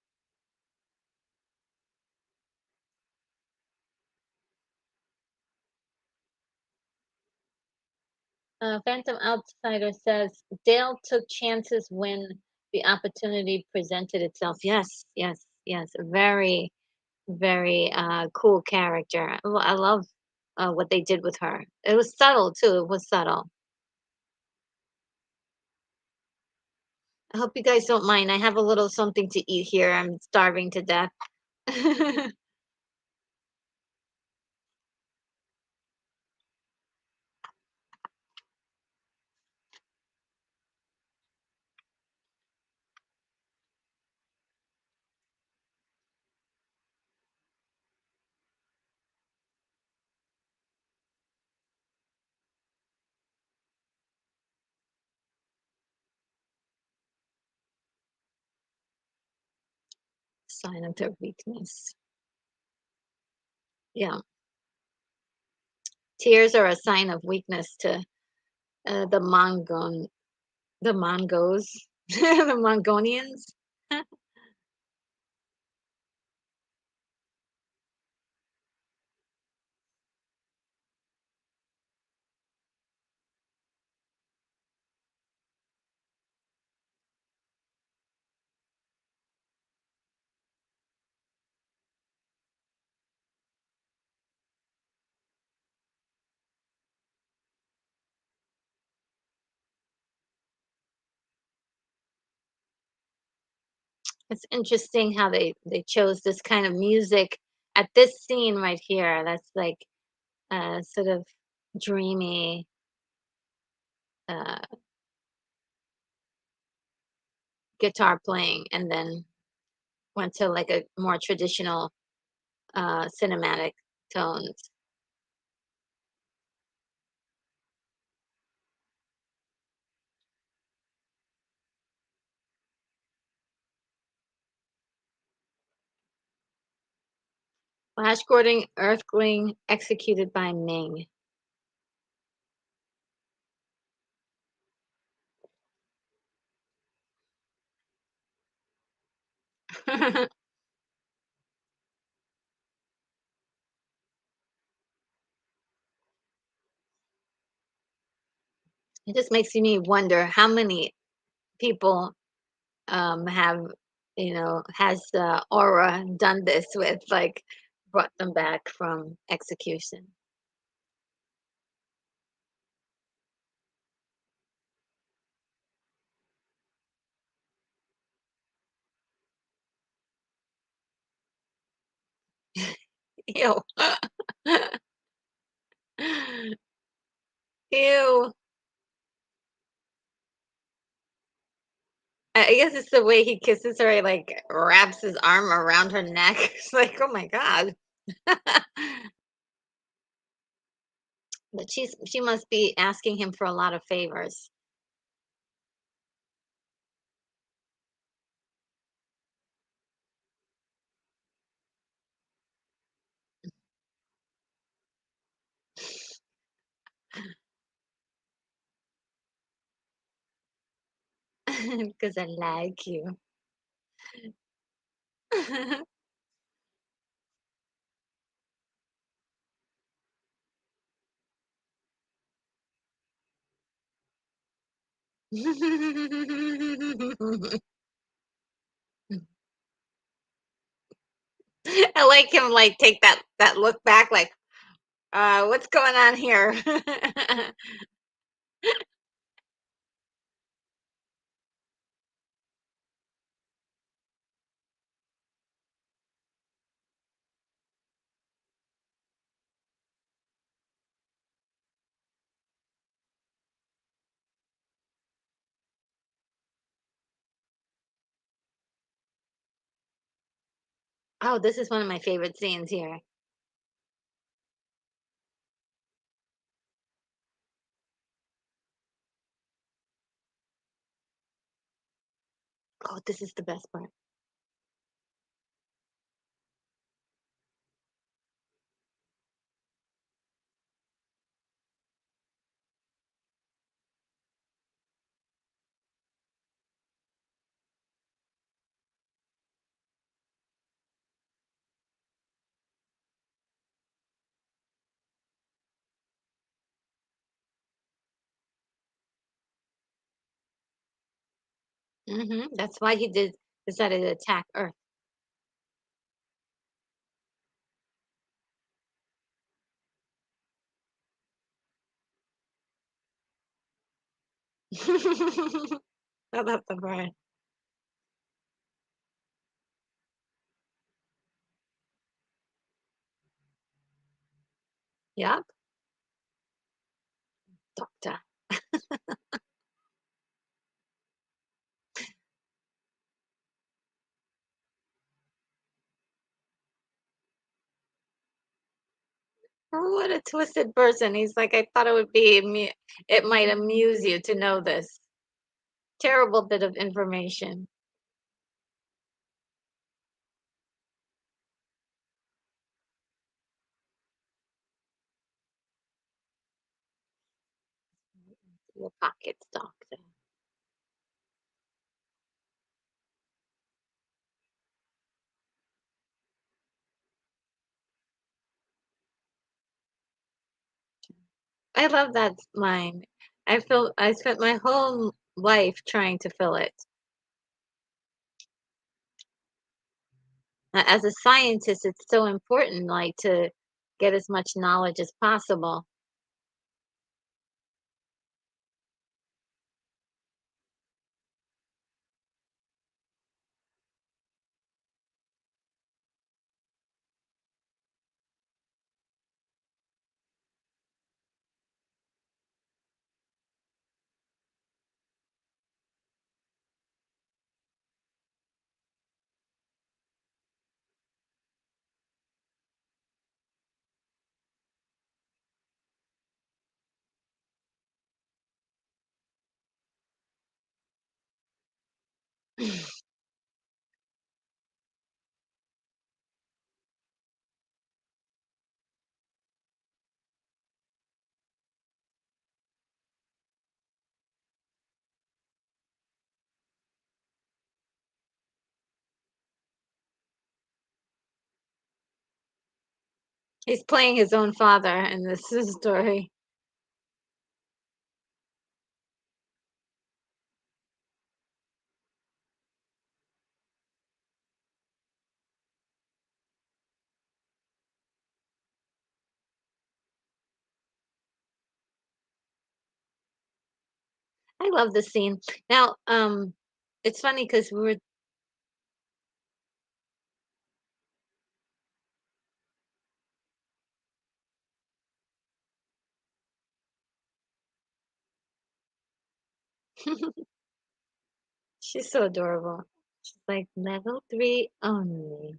Phantom Outsider says Dale took chances when the opportunity presented itself. Yes, yes, yes. Very, very cool character. I love what they did with her. It was subtle too. It was subtle. I hope you guys don't mind. I have a little something to eat here. I'm starving to death. Sign of their weakness. Yeah, tears are a sign of weakness to the Mongos. The Mongolians? It's interesting how they chose this kind of music at this scene right here. That's like sort of dreamy uh, guitar playing, and then went to like a more traditional cinematic tones. Flash Gordon Earthling executed by Ming. It just makes me wonder how many people have, has Aura done this with, like brought them back from execution. Ew. Ew. I guess it's the way he kisses her, he like wraps his arm around her neck. It's like, oh my God. But she must be asking him for a lot of favors. Because I like you. I like him like take that look back like, what's going on here? Oh, this is one of my favorite scenes here. Oh, this is the best part. That's why he decided to attack Earth. I love the part. Yep, doctor. Oh, what a twisted person. He's like, I thought it would be, it might amuse you to know this terrible bit of information. Your pockets, doctor. I love that line. I spent my whole life trying to fill it. As a scientist, it's so important, like, to get as much knowledge as possible. He's playing his own father in this story. I love this scene. Now, it's funny because we were she's so adorable. She's like, "Level 3 only."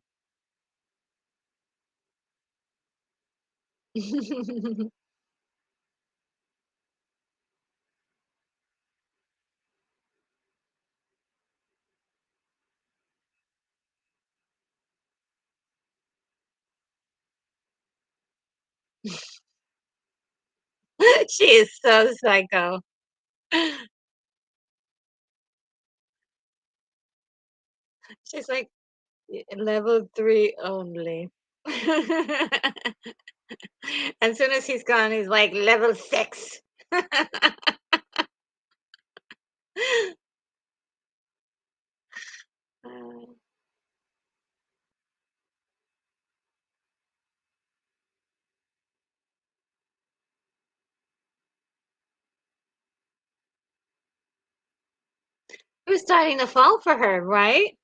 She is so psycho. She's like, Level 3 only." As soon as he's gone, he's like, "Level 6." Uh, We're starting to fall for her, right?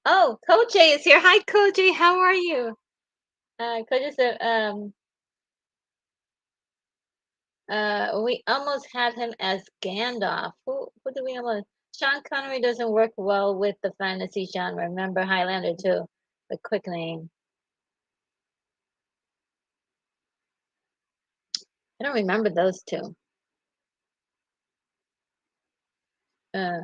Oh, Coach A is here. Hi, Coach A. How are you? Coach A said, we almost had him as Gandalf. Who did we almost? Sean Connery doesn't work well with the fantasy genre. Remember Highlander too? The quick name. I don't remember those two. Uh,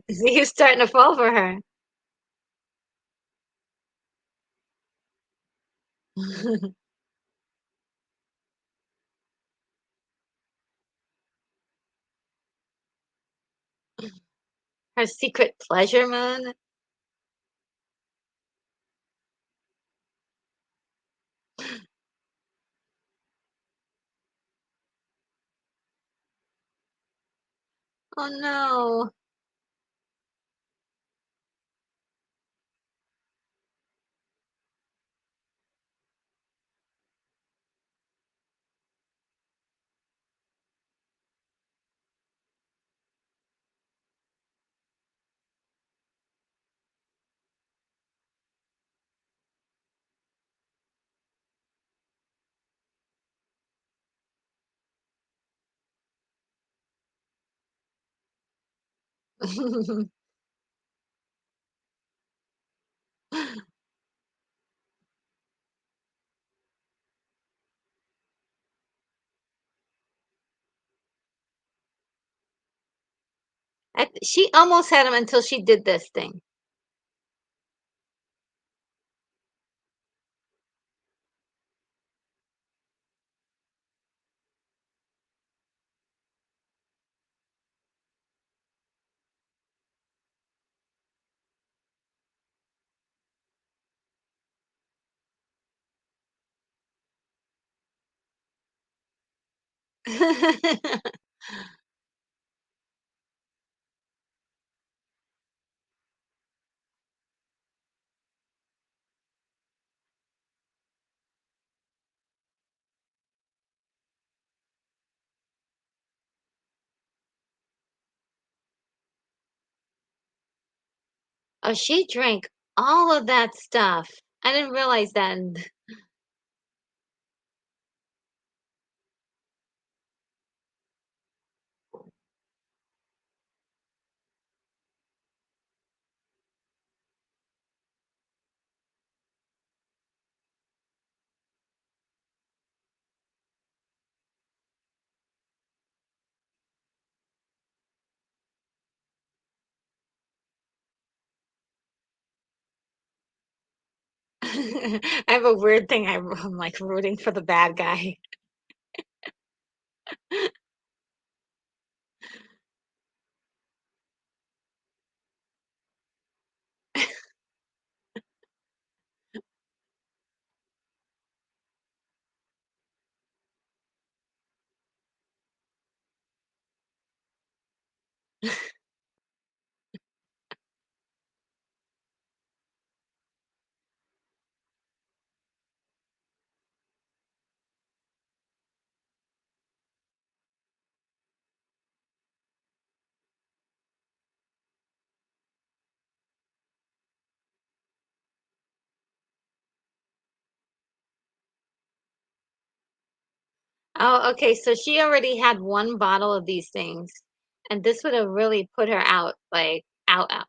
See, you're starting to fall for her. Her secret pleasure moon. Oh no. She almost had him until she did this thing. Oh, she drank all of that stuff. I didn't realize that. I have a weird thing. I'm like rooting for the bad guy. Oh, okay. So she already had one bottle of these things, and this would have really put her out, like out, out.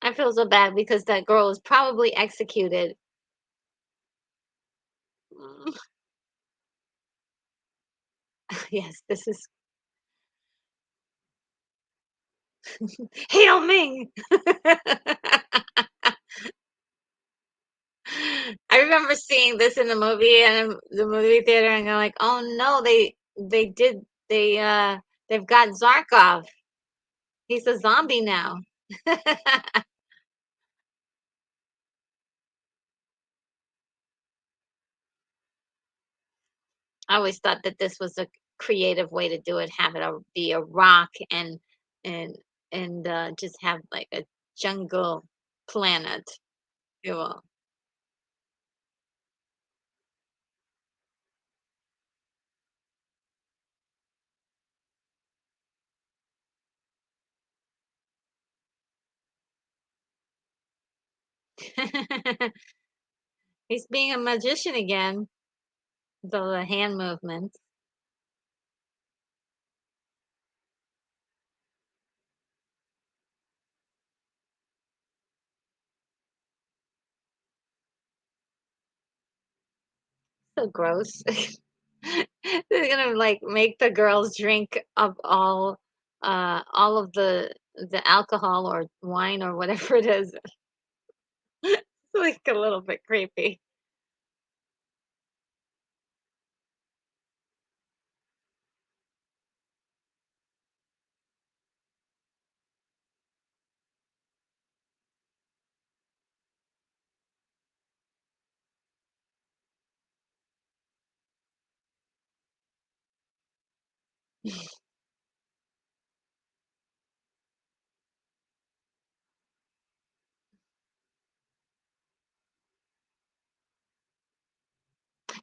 I feel so bad because that girl was probably executed. Mm. Yes, this is Hail Ming. I remember seeing this in the movie and the movie theater and I'm like, "Oh no, they did they've got Zarkov. He's a zombie now." I always thought that this was a creative way to do it, have it be a rock and just have like a jungle planet. You know. He's being a magician again. The hand movements. So gross. They're gonna like make the girls drink up all of the alcohol or wine or whatever it is. It's like a little bit creepy.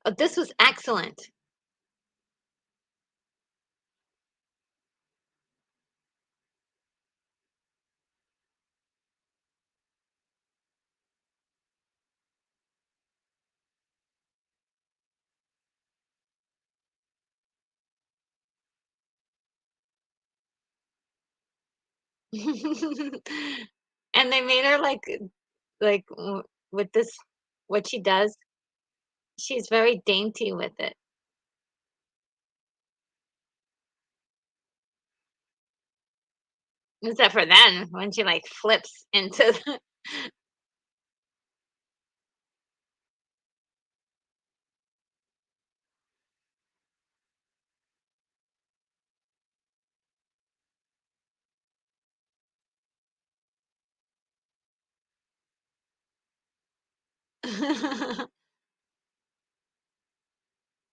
Oh, this was excellent. And they made her with this what she does, she's very dainty with it. except for then when she, like, flips into the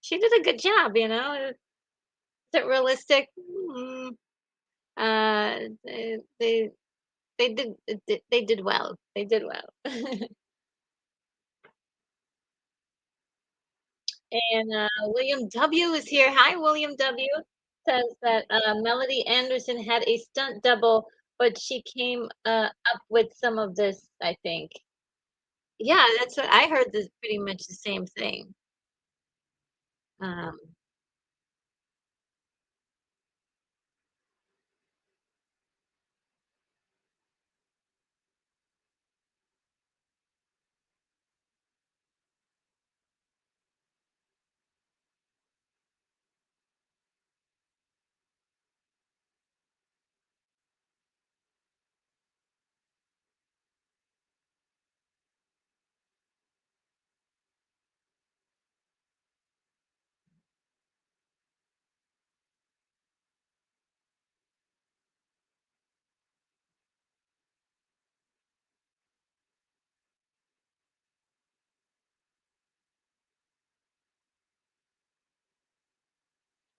She did a good job, you know? Is it realistic? They they did well. They did well. And, William W. is here. Hi, William W. Says that, Melody Anderson had a stunt double, but she came, up with some of this, I think. Yeah, that's what I heard this pretty much the same thing. Um,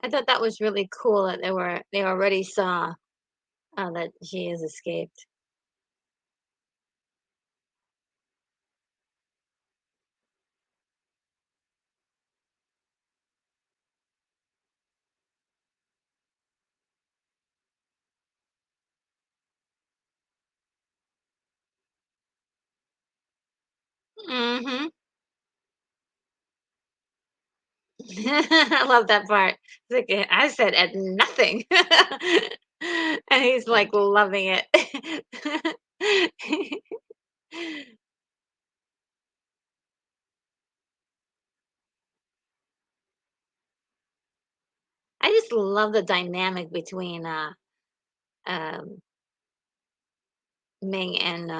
I thought that was really cool that they already saw, that she has escaped. Mhm. I love that part. He's like, I said at nothing. And he's like loving it. I just love the dynamic between um Ming and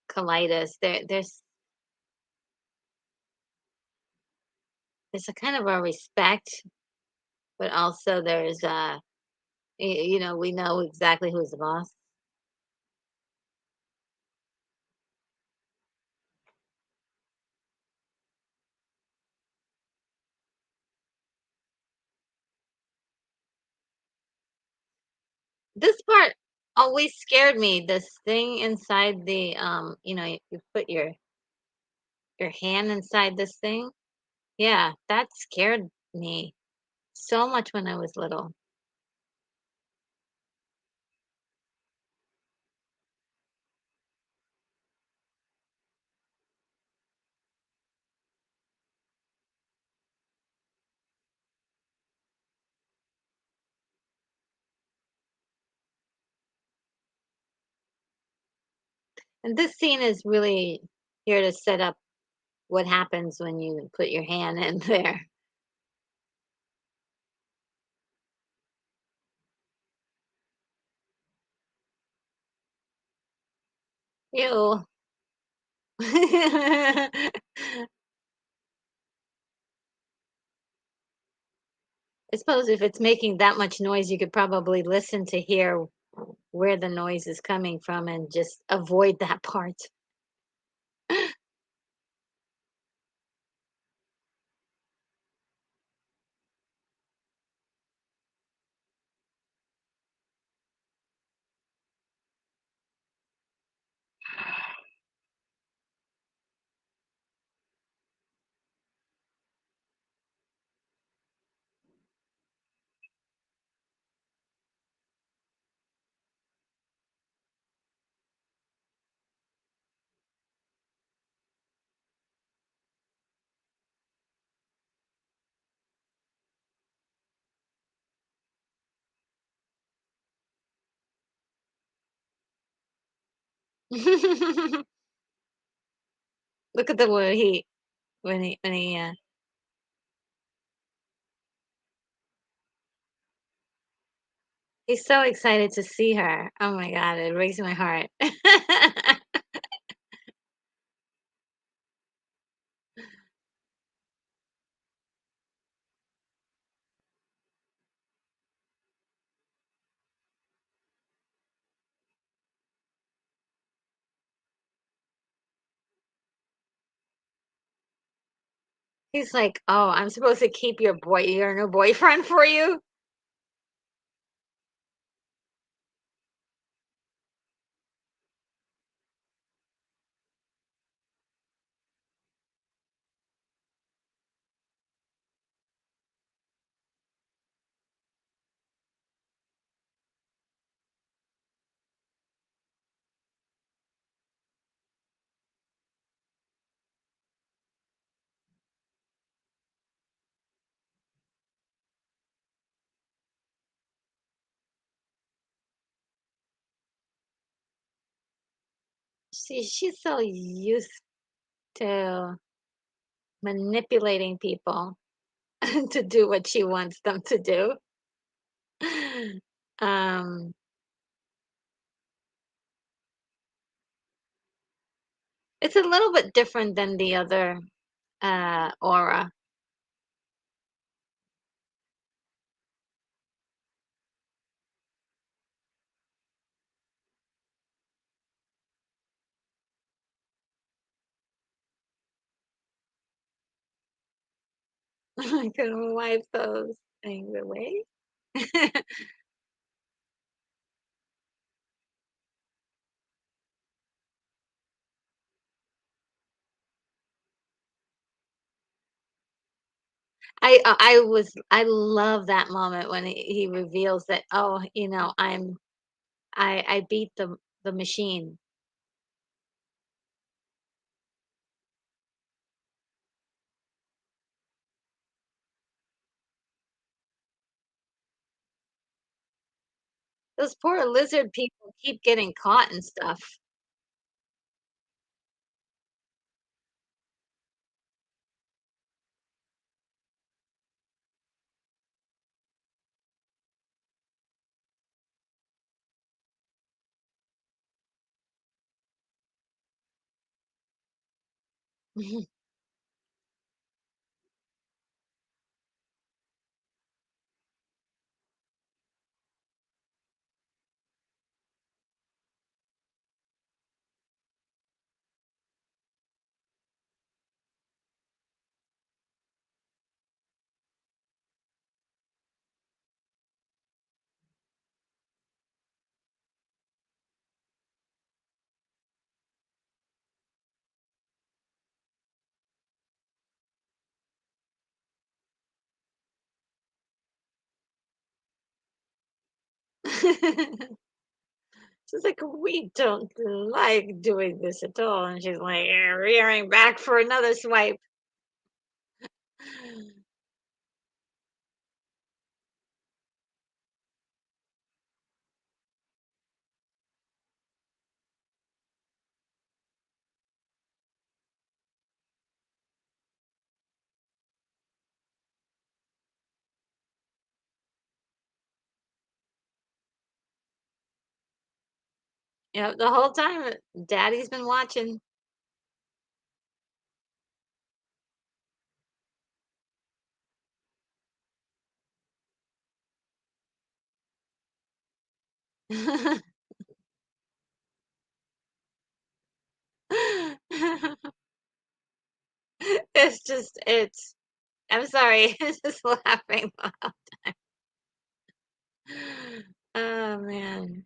Colitis. There's a kind of a respect, but also there's you know, we know exactly who's the boss. This part always scared me. This thing inside the you know, you put your hand inside this thing. Yeah, that scared me so much when I was little. And this scene is really here to set up what happens when you put your hand in there. Ew. I suppose if it's making that much noise, you could probably listen to hear where the noise is coming from and just avoid that part. Look at the way he when he He's so excited to see her. Oh my god, it breaks my heart. He's like, "Oh, I'm supposed to keep your new boyfriend for you?" She's so used to manipulating people to do what she wants them to do. Um, it's a little bit different than the other, aura. I couldn't wipe those things away. I love that moment when he reveals that, "Oh, I beat the machine." Those poor lizard people keep getting caught and stuff. She's like, "We don't like doing this at all," and she's like, rearing back for another swipe. The whole time, daddy's been watching. It's I'm sorry, it's just laughing. Oh, man.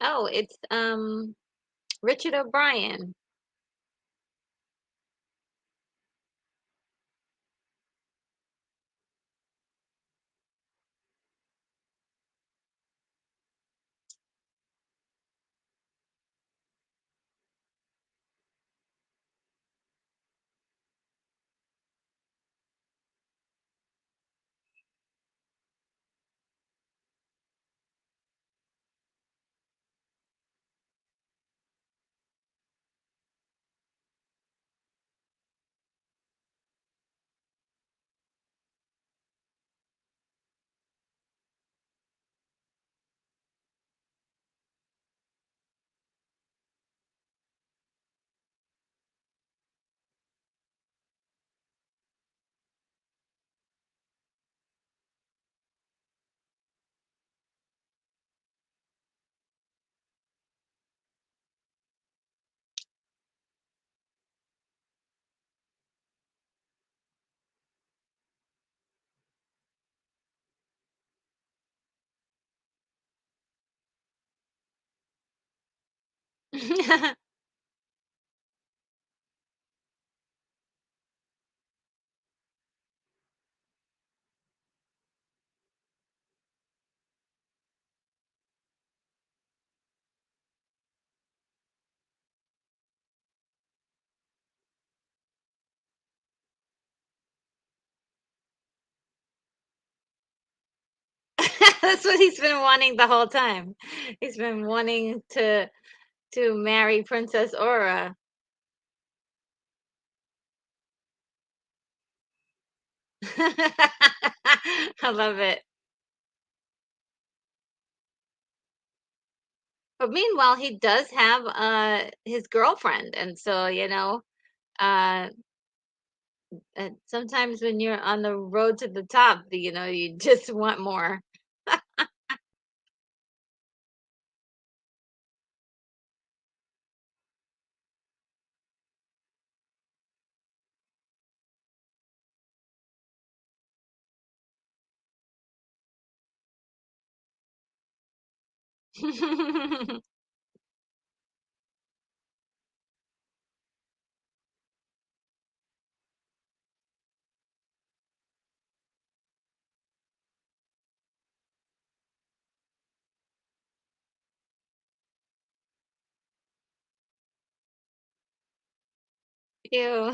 Oh, it's, Richard O'Brien. That's what he's been wanting the whole time. He's been wanting to marry Princess Aura. I love it. But meanwhile, he does have, his girlfriend, and so, uh, sometimes when you're on the road to the top, you just want more. Ew.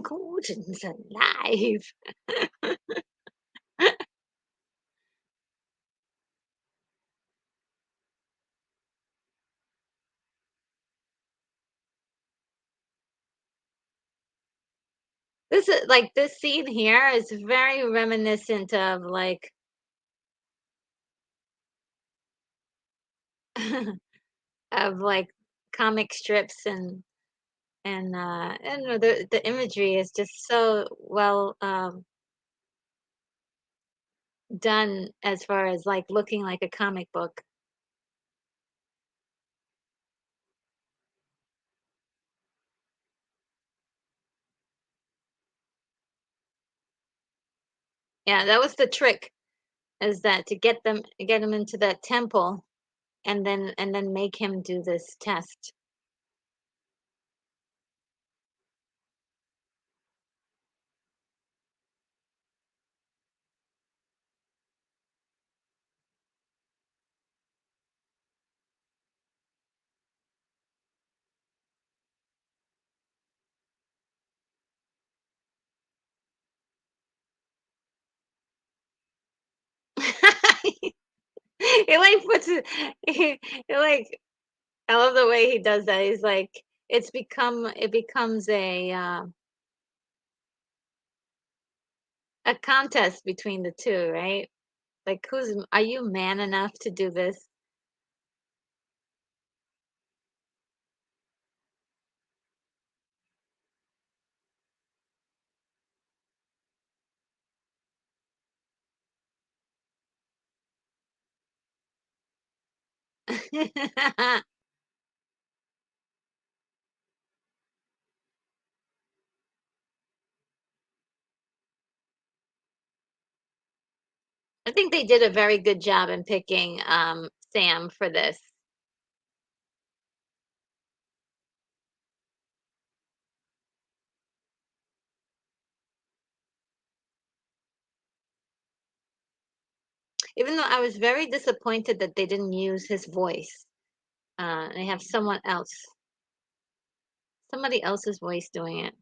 Gordon's alive. This scene here is very reminiscent of, of, comic strips and the imagery is just so well, done as far as, looking like a comic book. Yeah, that was the trick, is that to get him into that temple and then make him do this test. He, puts it he, I love the way he does that. He's like, it becomes a contest between the 2, right? Like, are you man enough to do this? I think they did a very good job in picking, Sam for this. Even though I was very disappointed that they didn't use his voice, they have somebody else's voice doing it.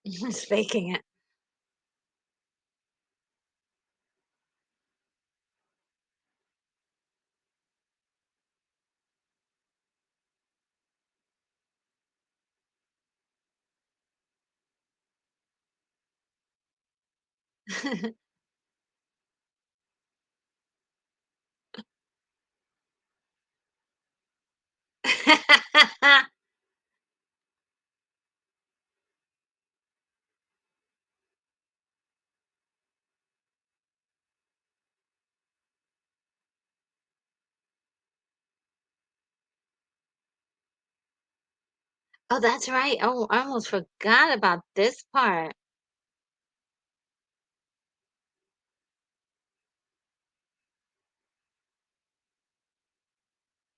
He's faking it. Oh, that's right. Oh, I almost forgot about this part.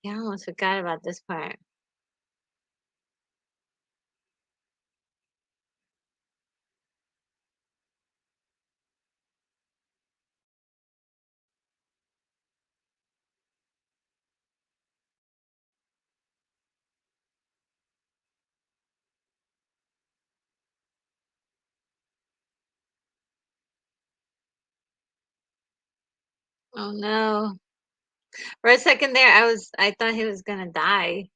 Yeah, I almost forgot about this part. Oh no. For a second there, I thought he was gonna die.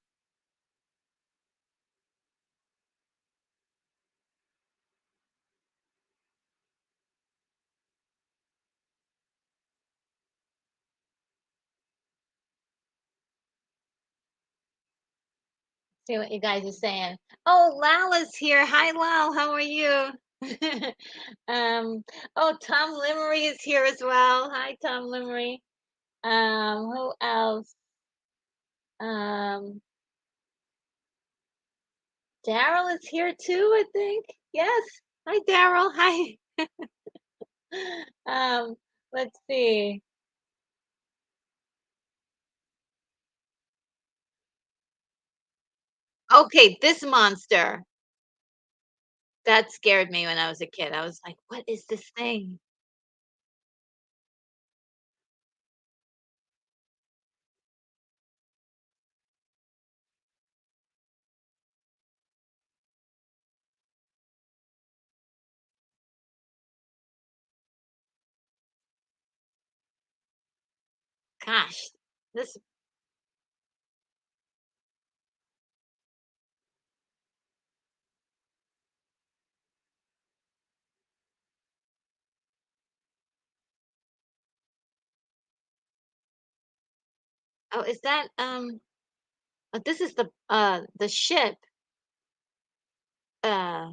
See what you guys are saying. Oh, Lal is here. Hi, Lal. How are you? um, oh, Tom Limery is here as well. Hi, Tom Limery. Who else? Um, Daryl is here too, I think. Yes. Hi, Daryl. Hi. Um, let's see. Okay, this monster. That scared me when I was a kid. I was like, "What is this thing?" Gosh, this oh, is that, this is the ship, uh,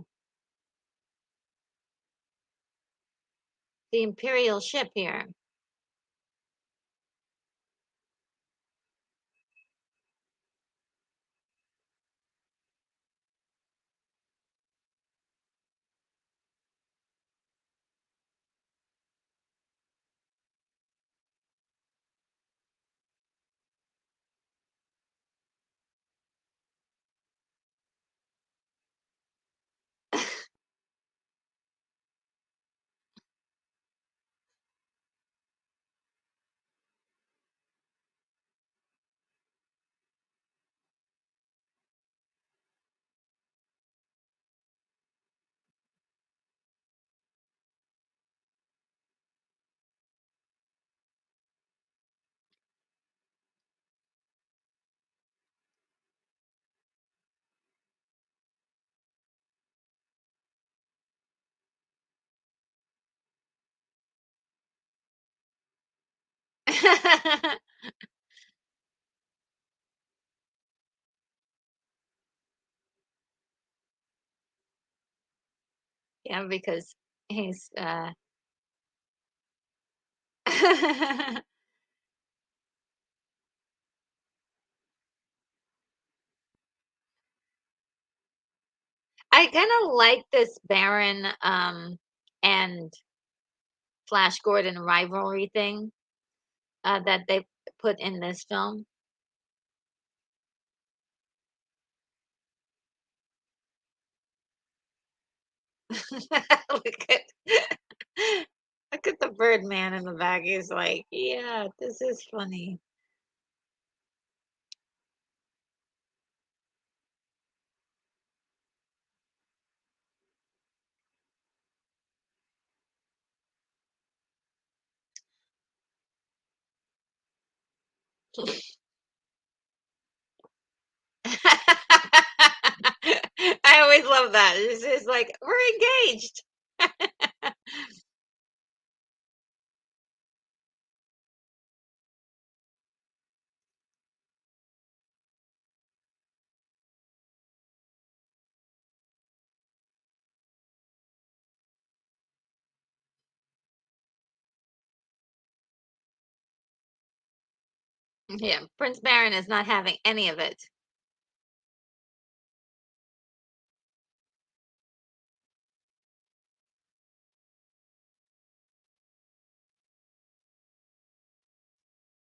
the Imperial ship here. Yeah, because he's, I kinda like this Baron, and Flash Gordon rivalry thing, that they put in this film. Look at look at the Birdman in the back, he's like, "Yeah, this is funny." I always love that. It's just like, "We're engaged." Yeah, Prince Baron is not having any of it.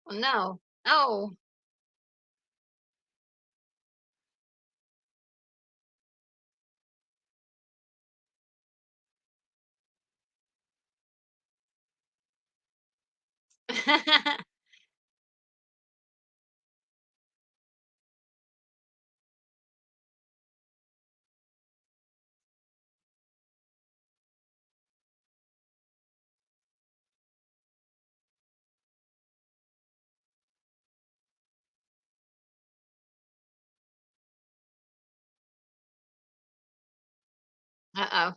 Oh, no. Oh. Uh-oh.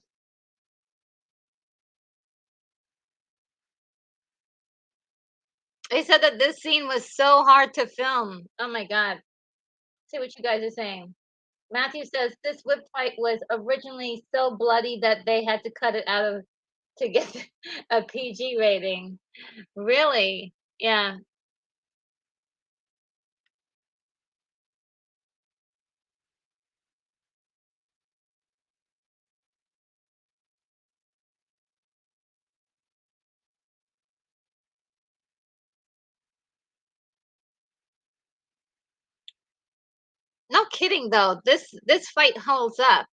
They said that this scene was so hard to film. Oh my god. See what you guys are saying. Matthew says this whip fight was originally so bloody that they had to cut it out of to get a PG rating. Really? Yeah. No kidding though. This fight holds up.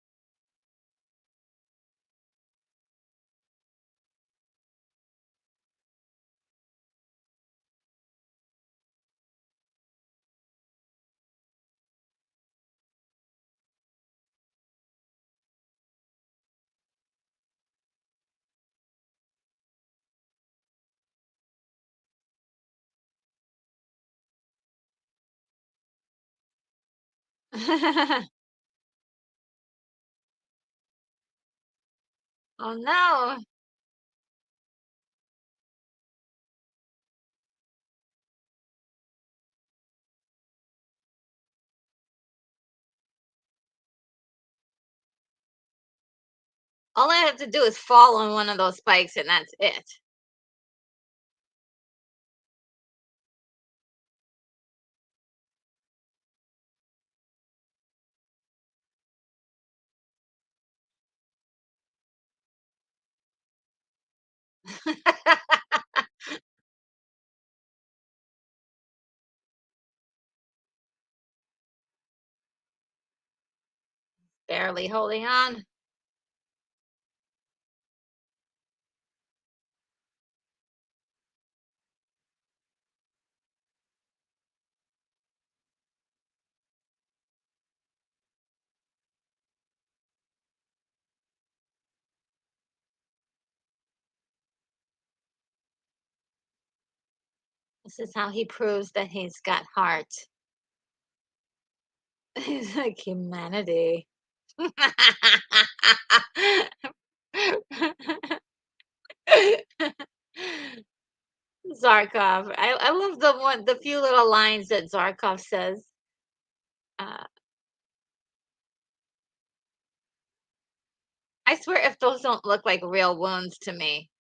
Oh no. All I have to do is fall on one of those spikes and that's it. Barely holding on. This is how he proves that he's got heart. He's like humanity. Zarkov. I love the few little lines that Zarkov says. Uh, I swear if those don't look like real wounds to me.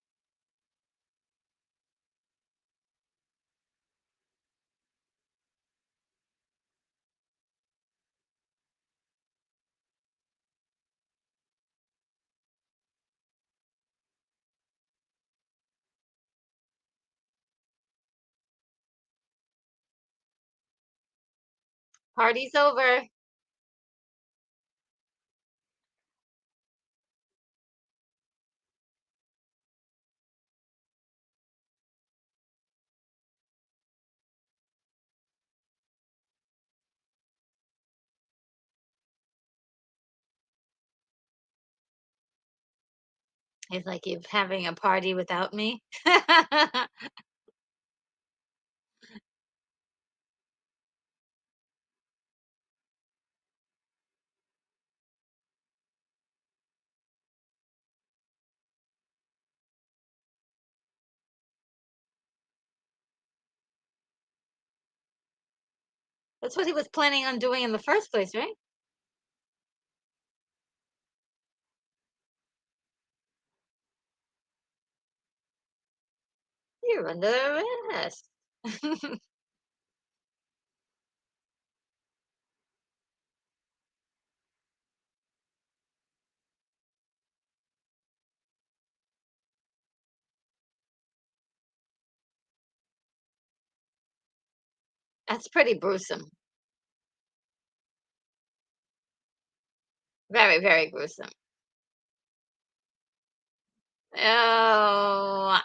Party's over. He's like, "You having a party without me?" That's what he was planning on doing in the first place, right? You're under arrest. That's pretty gruesome. Very, very gruesome. Oh,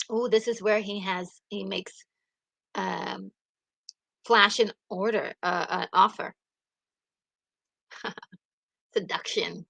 Oh, this is where he makes um flash an order, an offer. Seduction.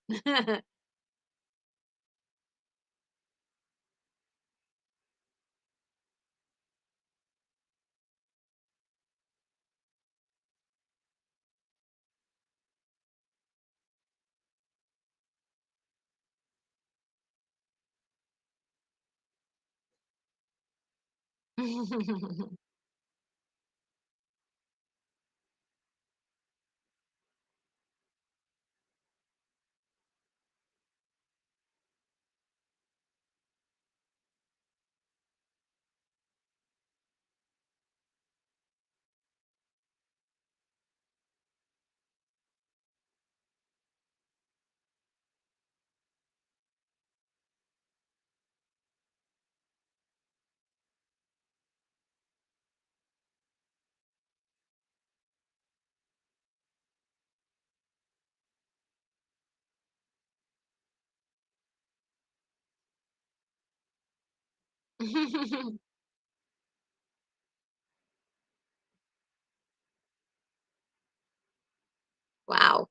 Wow.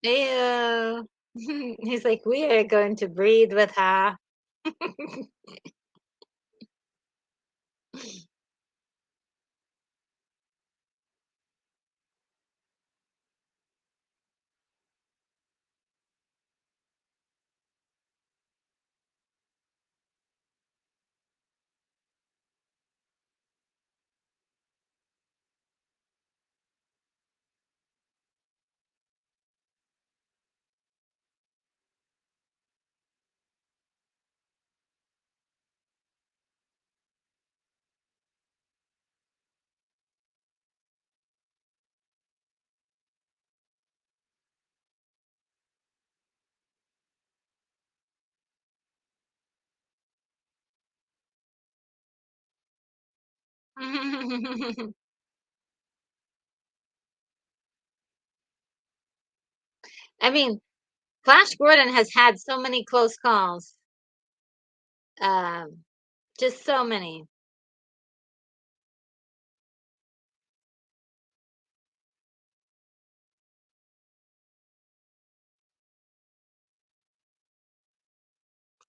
Ew. He's like, "We are going to breathe with her." I mean, Flash Gordon has had so many close calls. Um, just so many.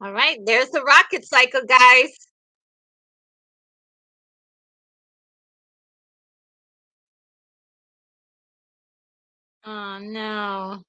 All right, there's the rocket cycle, guys. Oh no.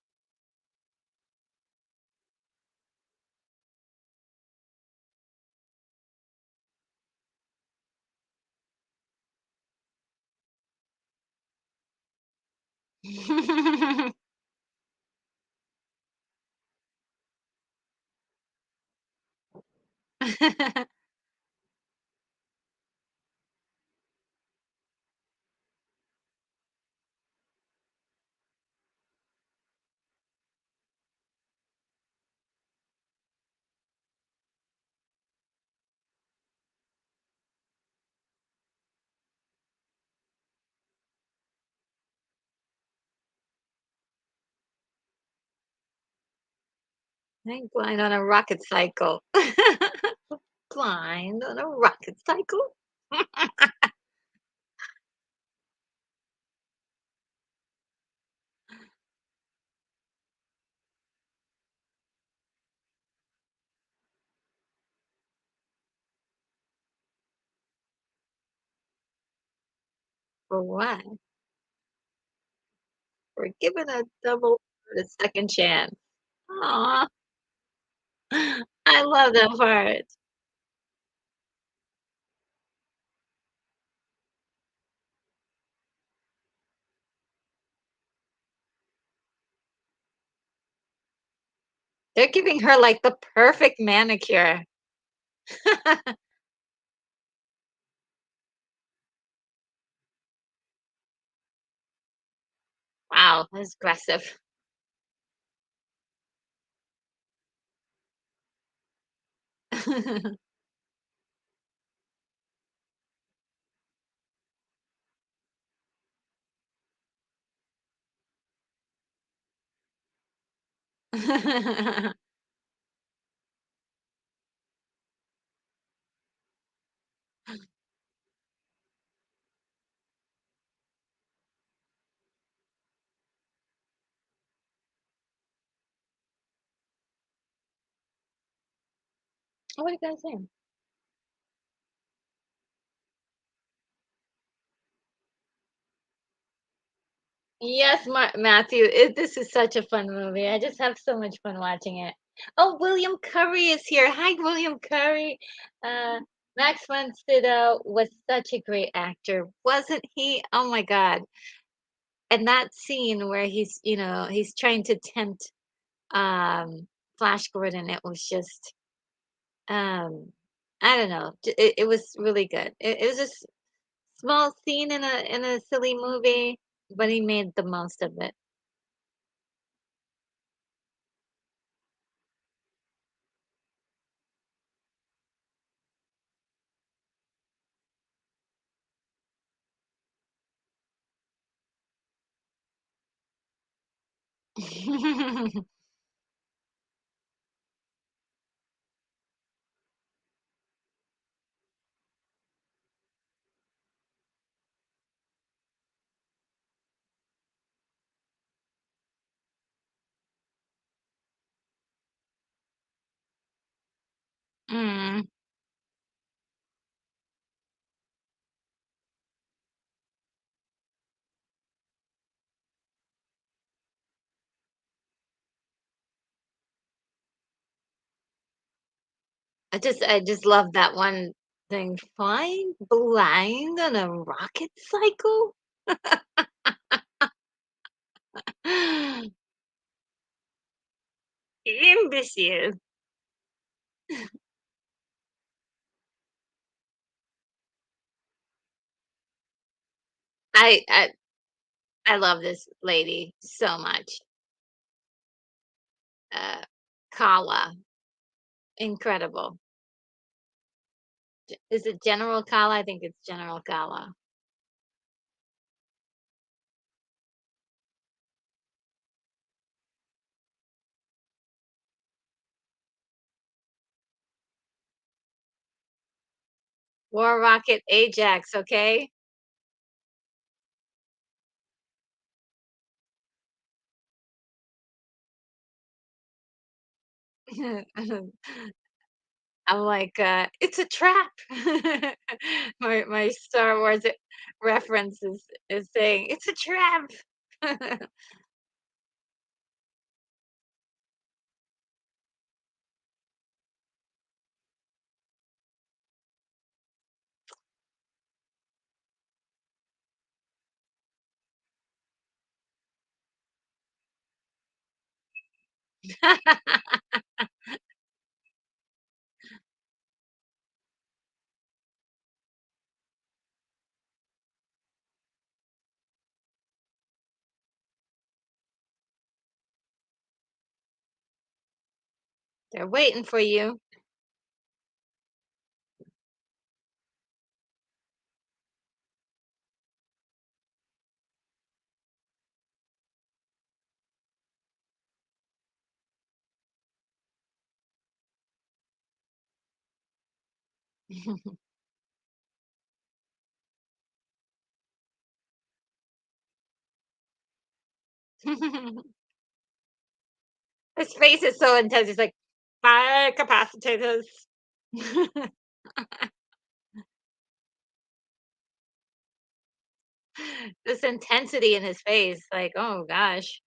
I'm blind on a rocket cycle. Blind on a rocket cycle? For what? We're given a double a second chance. Aw, I love that part. They're giving her, like, the perfect manicure. Wow, that's aggressive. What are you guys saying? Yes, Matthew, this is such a fun movie. I just have so much fun watching it. Oh, William Curry is here. Hi, William Curry. Uh, Max von Sydow was such a great actor, wasn't he? Oh my God. And that scene where he's trying to tempt Flash Gordon, it was just um I don't know. It was really good. It was just small scene in a silly movie, but he made the most of it. Mm, I just love that one thing. Flying blind on a rocket cycle? Imbecile. I I I love this lady so much. Uh Kala. Incredible. Is it General Kala? I think it's General Kala. War Rocket Ajax, okay? I'm like, "It's a trap." My Star Wars reference is saying, "It's a trap." They're waiting for you. His face is so intense, he's like, "Fire capacitors." This intensity in his face, like, oh gosh.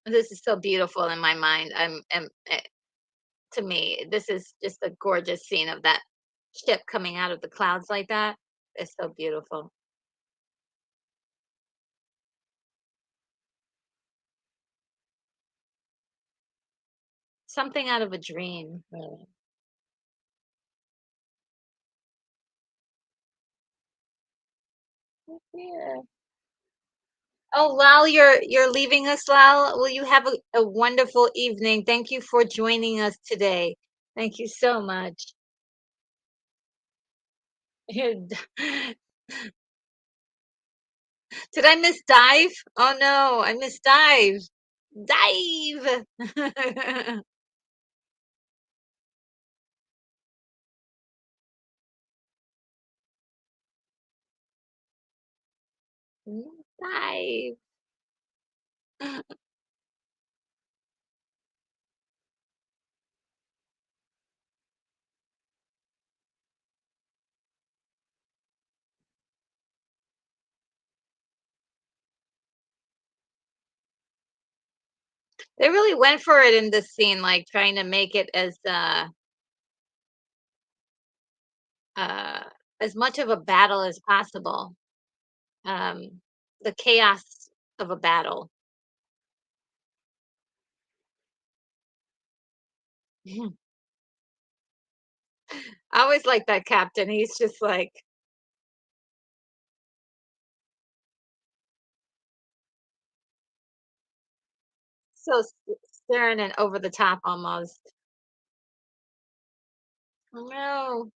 This is so beautiful in my mind. To me, this is just a gorgeous scene of that ship coming out of the clouds like that. It's so beautiful. Something out of a dream, really. Yeah. Oh, Lal, you're leaving us, Lal. Well, you have a wonderful evening. Thank you for joining us today. Thank you so much. Did I miss dive? Oh no, I missed dive. Dive. Dive. They really went for it in this scene, like trying to make it uh as much of a battle as possible. Um the chaos of a battle. I always like that captain. He's just like so stern and over the top almost. Oh no.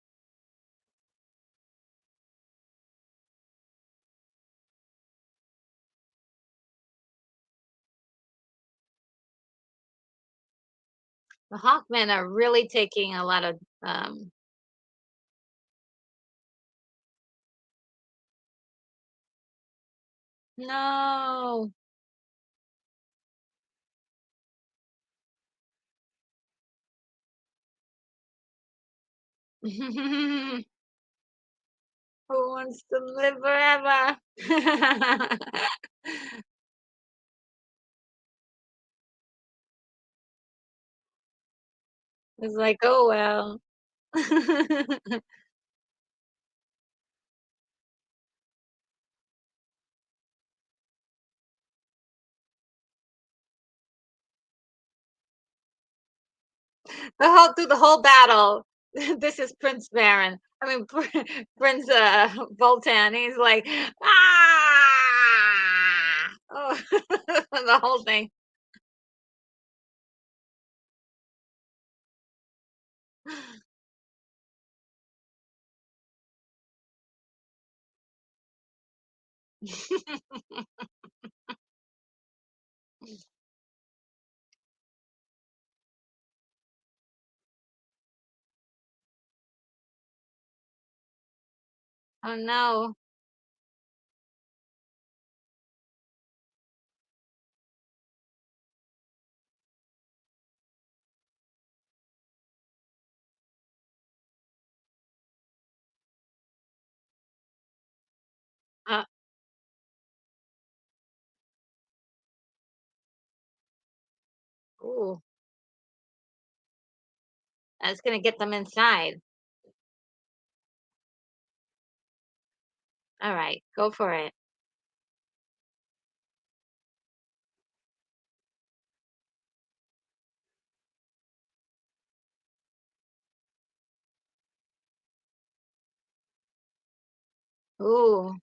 The Hawkmen are really taking a lot of no. Who wants to live forever? It's like, oh well. The whole through the whole battle. This is Prince Baron. I mean, Prince, Voltan, he's like, "Ah!" Oh, the whole thing. Oh, no. Uh, ooh, that's gonna get them inside. Alright, go for it. Ooh,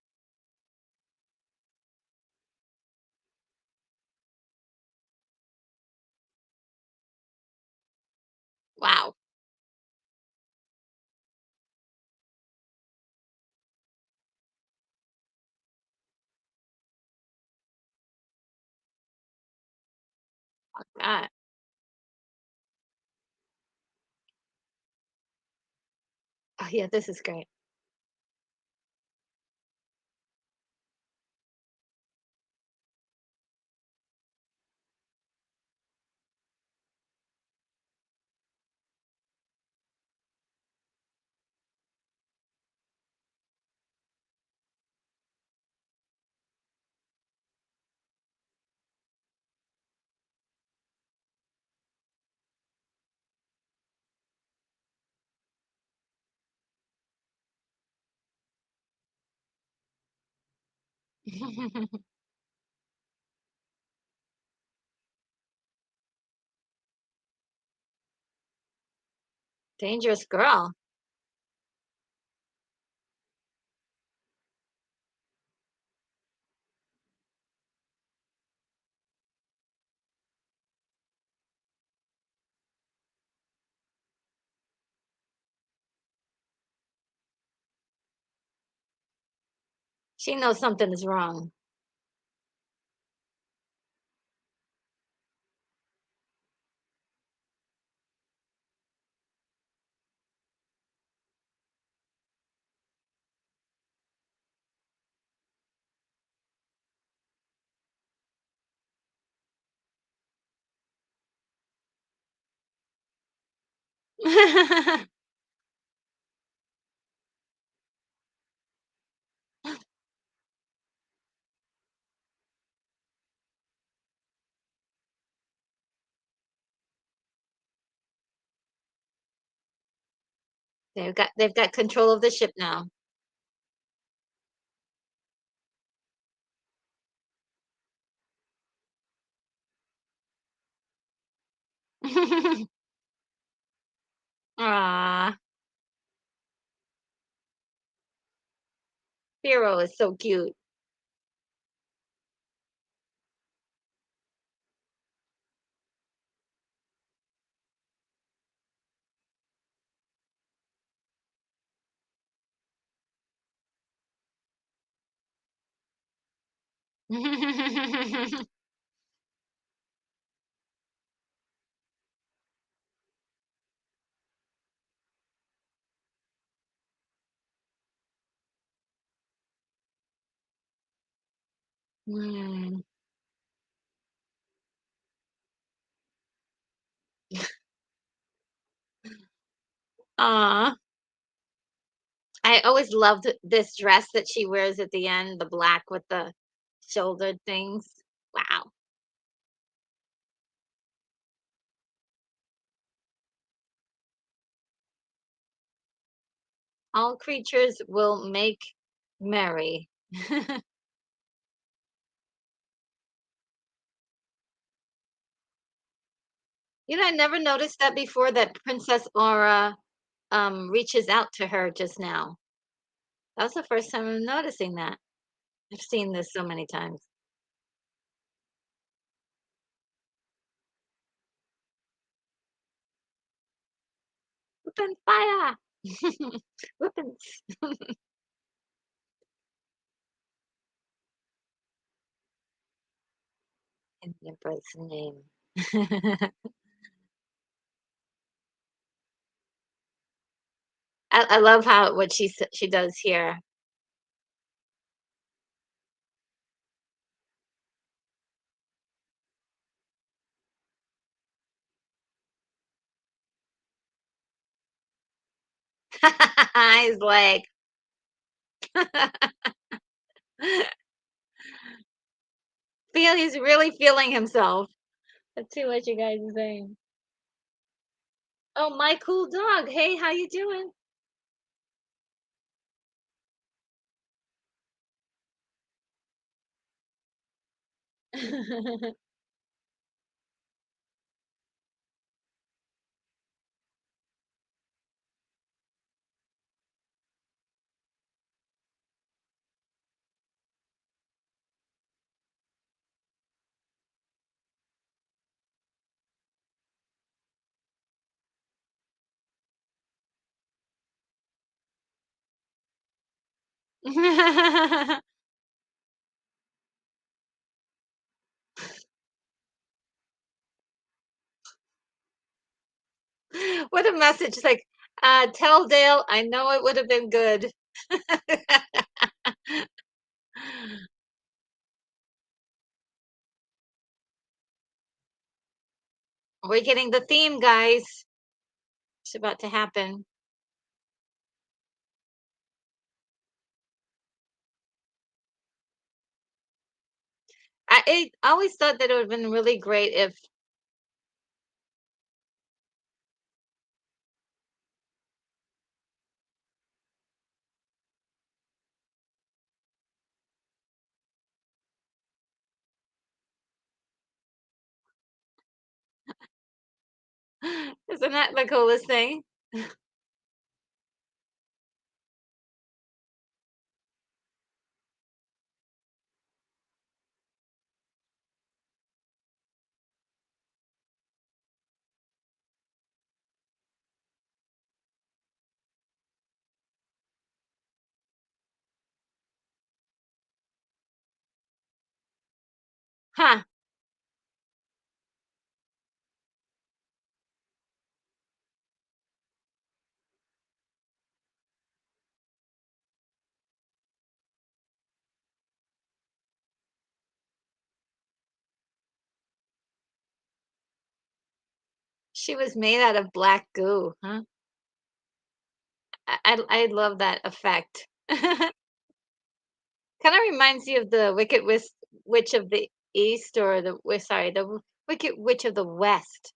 wow. God. Oh, yeah, this is great. Dangerous girl. She knows something is wrong. They've got control of the ship now. Aw, Hero is so cute. Mm. Aw. I always loved this dress that she wears at the end, the black with the shouldered things. Wow. All creatures will make merry. You know, I never noticed that before, that Princess Aura, reaches out to her just now. That was the first time I'm noticing that. I've seen this so many times. Open fire! Weapons. In the Emperor's name. I love how what she does here. He's like he's really feeling himself. Let's see what you guys are saying. Oh, my cool dog. Hey, how you doing? What a message. Like, tell Dale, I know it would have been good. We're getting the theme, guys. It's about to happen. I always thought that it would have been really great if isn't that the coolest thing? Huh. She was made out of black goo, huh? I love that effect. Kinda reminds you of the Wicked Witch of the East or sorry, the Wicked Witch of the West.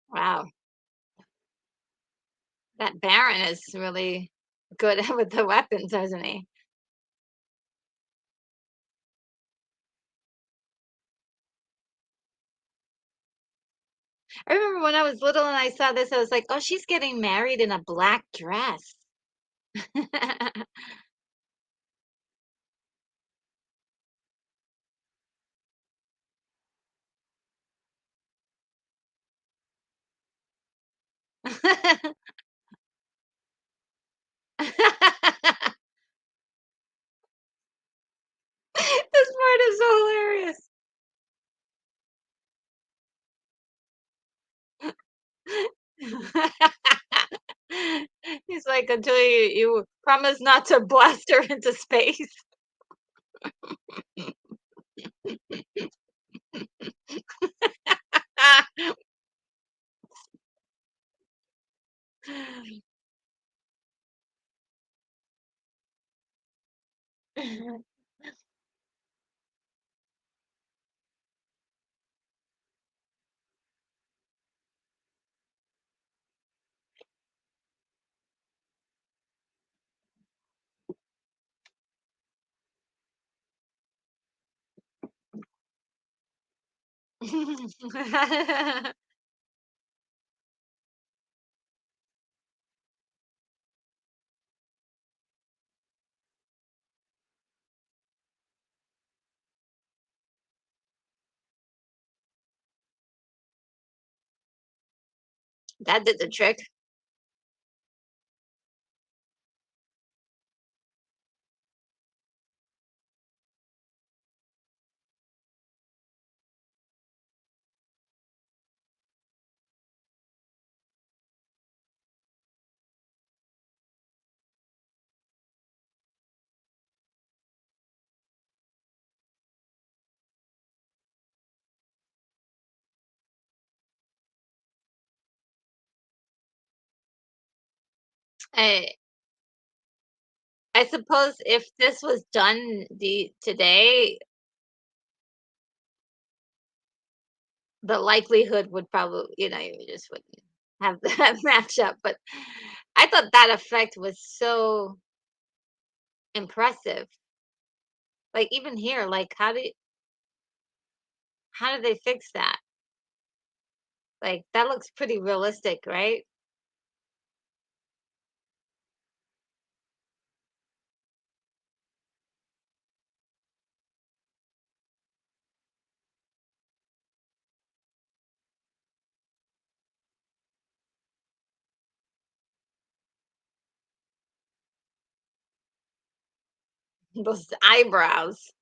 Wow, that Baron is really good with the weapons, isn't he? I remember when I was little and I saw this, I was like, "Oh, she's getting married in a black dress." This part is so hilarious. He's like, "Until you promise not to blast her into space." That did the trick. I I suppose if this was done today, the likelihood would probably, you just wouldn't have that match up. But I thought that effect was so impressive. Like even here, like how did they fix that? Like that looks pretty realistic, right? Those eyebrows.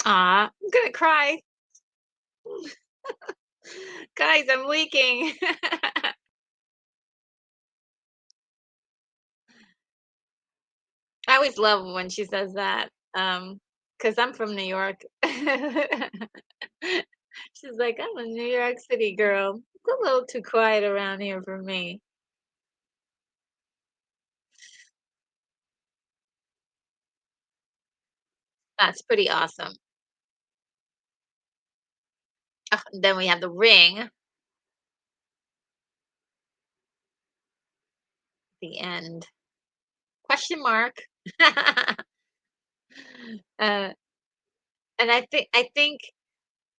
Aw, I'm gonna cry. Guys, I'm leaking. I always love when she says that, because 'cause I'm from New York. She's like, "I'm a New York City girl. It's a little too quiet around here for me." That's pretty awesome. Then we have the ring, the end. Question mark. Uh, and I think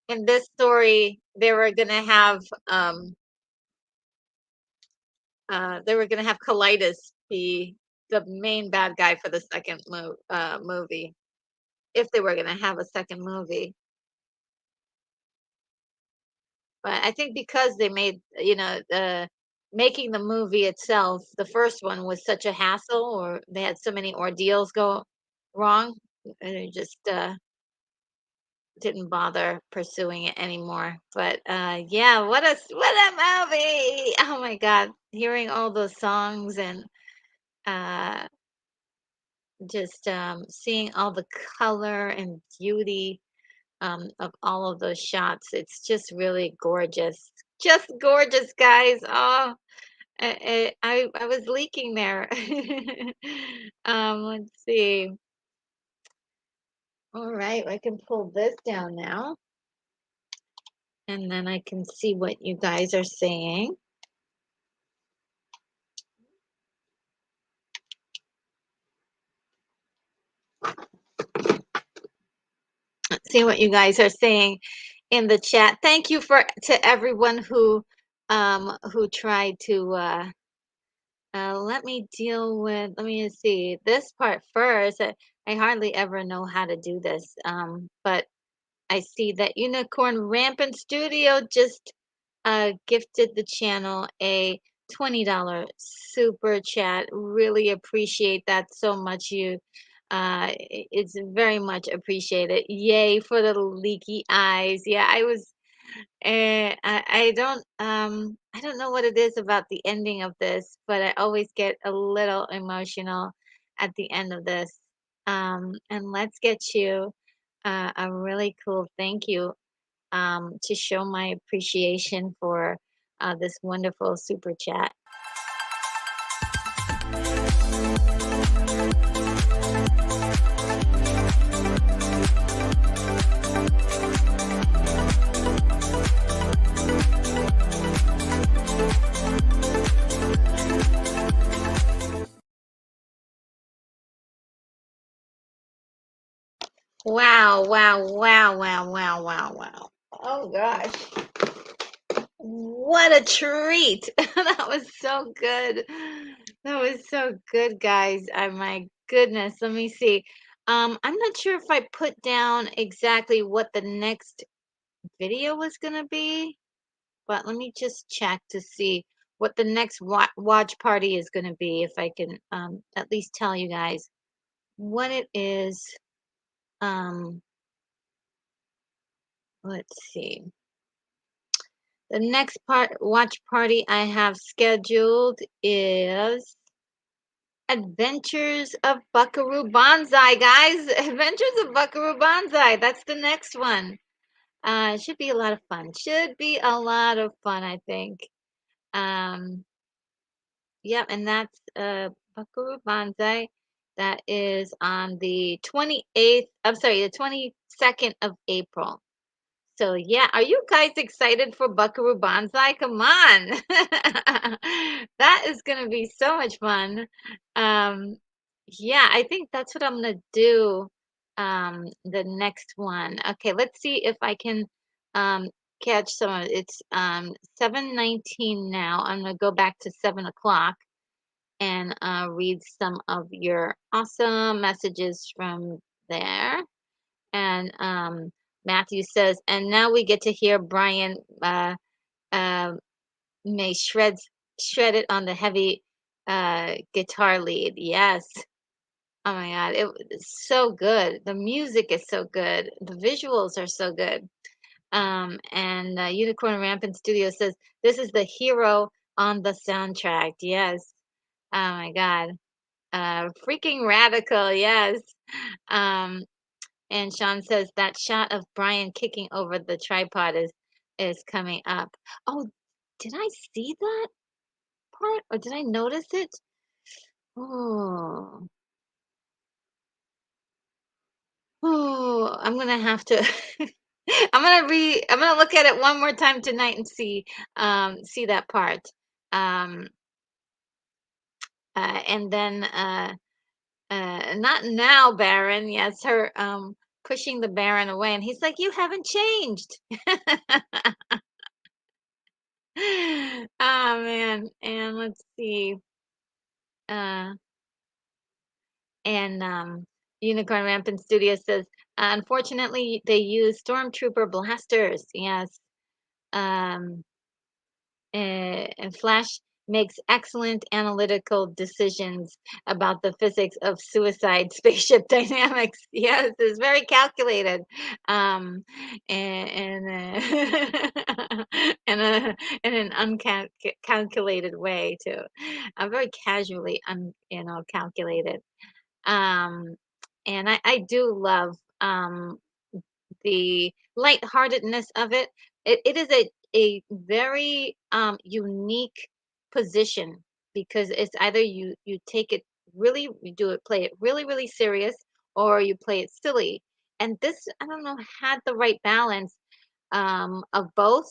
in this story, they were gonna have Colitis be the main bad guy for the second movie, if they were gonna have a second movie. But I think because they made, making the movie itself, the first one was such a hassle, or they had so many ordeals go wrong, and they just didn't bother pursuing it anymore. But yeah, what a movie! Oh my God, hearing all those songs and uh, just seeing all the color and beauty of all of those shots. It's just really gorgeous. Just gorgeous, guys. Oh, I was leaking there. Let's see. All right, I can pull this down now, and then I can see what you guys are saying. See what you guys are saying in the chat. Thank you for to everyone who tried to let me deal with, let me see this part first. I hardly ever know how to do this. But I see that Unicorn Rampant Studio just gifted the channel a $20 super chat. Really appreciate that so much. It's very much appreciated. Yay for the leaky eyes. Yeah, I don't know what it is about the ending of this, but I always get a little emotional at the end of this. And let's get you a really cool thank you to show my appreciation for this wonderful super chat. Wow, wow, wow, wow, wow, wow, wow. Oh gosh. What a treat. That was so good. That was so good, guys. Oh my goodness. Let me see. I'm not sure if I put down exactly what the next video was gonna be, but let me just check to see what the next watch party is gonna be, if I can at least tell you guys what it is. Um, let's see. The next watch party I have scheduled is Adventures of Buckaroo Banzai, guys. Adventures of Buckaroo Banzai. That's the next one. It should be a lot of fun. Should be a lot of fun, I think. Um, yeah, and that's Buckaroo Banzai. That is on the 28th, I'm sorry, the 22nd of April. So yeah, are you guys excited for Buckaroo Banzai? Come on. That is gonna be so much fun. Um, yeah, I think that's what I'm gonna do the next one. Okay, let's see if I can um catch some of it's 7:19 now. I'm gonna go back to 7 o'clock and read some of your awesome messages from there. And Matthew says, and now we get to hear Brian uh, may shred it on the heavy guitar lead. Yes. Oh my God, it's so good. The music is so good. The visuals are so good. And Unicorn Rampant Studio says this is the hero on the soundtrack. Yes. Oh my God. Freaking radical. Yes. Um, And Sean says that shot of Brian kicking over the tripod is coming up. Oh, did I see that part or did I notice it? Oh, oh, I'm gonna have to I'm gonna look at it one more time tonight and see that part. Um and then not now, Baron. Yes, her pushing the Baron away and he's like, you haven't changed. Oh man, and let's see. Uh, and Unicorn Rampant Studio says, unfortunately, they use Stormtrooper blasters. Yes. Um, and Flash makes excellent analytical decisions about the physics of suicide spaceship dynamics. Yes, it's very calculated, and in a in an uncalculated way too. Very casually, calculated. Um, and I do love the lightheartedness of it. It is a very unique position because it's either you take it really, you do it, play it really, really serious, or you play it silly. And this, I don't know, had the right balance of both,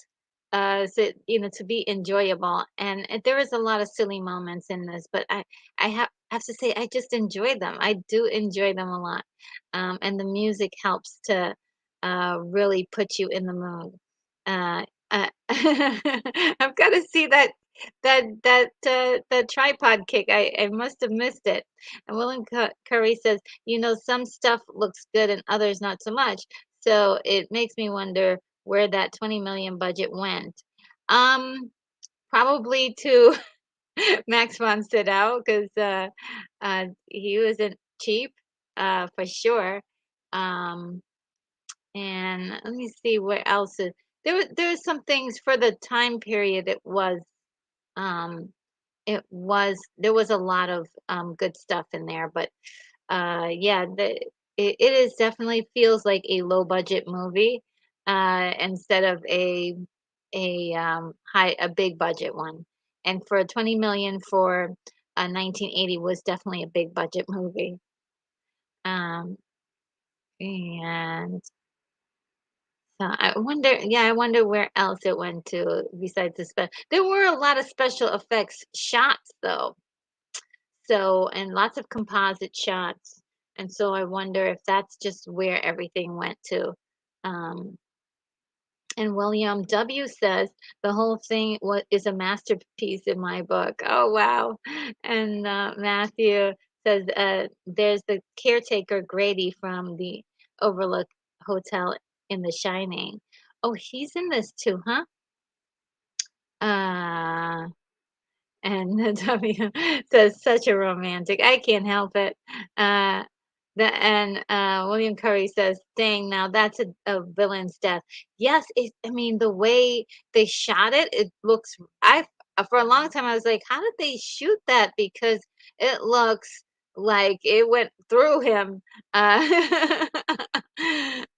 so, to be enjoyable. And there is a lot of silly moments in this, but I have to say I just enjoy them. I do enjoy them a lot, and the music helps to really put you in the mood. I've got to see that tripod kick. I must have missed it. And Curry says, some stuff looks good and others not so much. So it makes me wonder where that 20 million budget went. Um, Probably to Max von Sydow because he wasn't cheap, for sure. Um, and let me see where else there's some things for the time period. Um, there was a lot of good stuff in there, but yeah, it is definitely feels like a low budget movie, instead of a big budget one. And for 20 million for 1980 was definitely a big budget movie. Um, and so I wonder where else it went to besides the there were a lot of special effects shots though. So, and lots of composite shots. And so I wonder if that's just where everything went to. Um, and William W. says the whole thing is a masterpiece in my book. Oh, wow. And Matthew says there's the caretaker Grady from the Overlook Hotel in The Shining. Oh, he's in this too, huh? Uh, And the W says, "Such a romantic." I can't help it. Uh, William Curry says, "Dang, now that's a villain's death." Yes, I mean, the way they shot it, it looks. For a long time I was like, "How did they shoot that?" Because it looks like it went through him. Uh,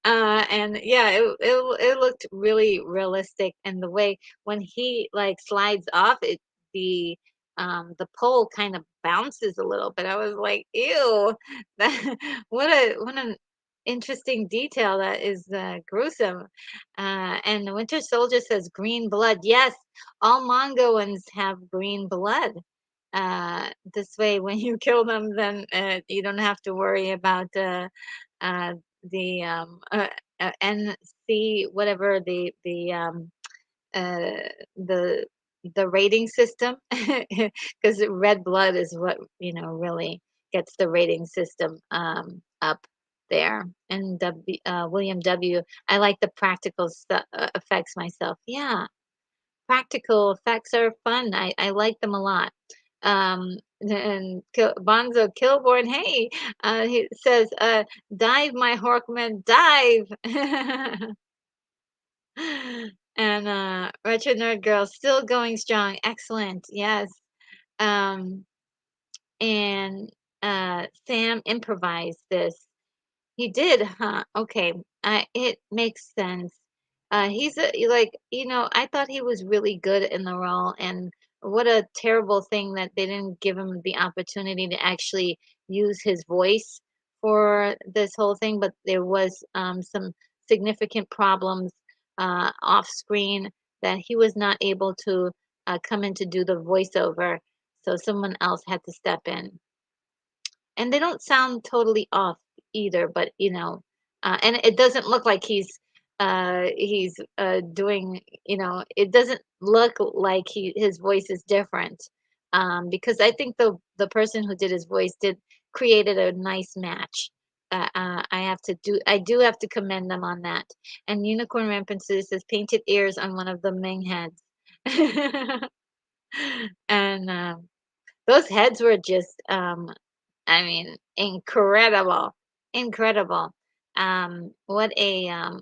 and yeah, it looked really realistic, and the way when he like slides off, the pole kind of bounces a little bit. I was like, "Ew, that, what an interesting detail. That is gruesome." And the Winter Soldier says, "Green blood." Yes, all Mongoans have green blood. This way, when you kill them, then you don't have to worry about uh, the NC, whatever uh, the the rating system, because red blood is what really gets the rating system up there. And William W. I like the practical effects myself. Yeah, practical effects are fun. I like them a lot. And Bonzo Kilborn, hey, he says, "Dive, my Horkman, dive." And Retro Nerd Girl still going strong. Excellent. Yes. Um, and Sam improvised this. He did, huh? Okay. It makes sense. He's like, I thought he was really good in the role, and what a terrible thing that they didn't give him the opportunity to actually use his voice for this whole thing. But there was some significant problems off screen that he was not able to come in to do the voiceover, so someone else had to step in, and they don't sound totally off either, but and it doesn't look like he's doing, it doesn't look like his voice is different, because I think the person who did his voice did created a nice match. I do have to commend them on that. And Unicorn Rampant says painted ears on one of the Ming heads. And those heads were just I mean, incredible, incredible. What a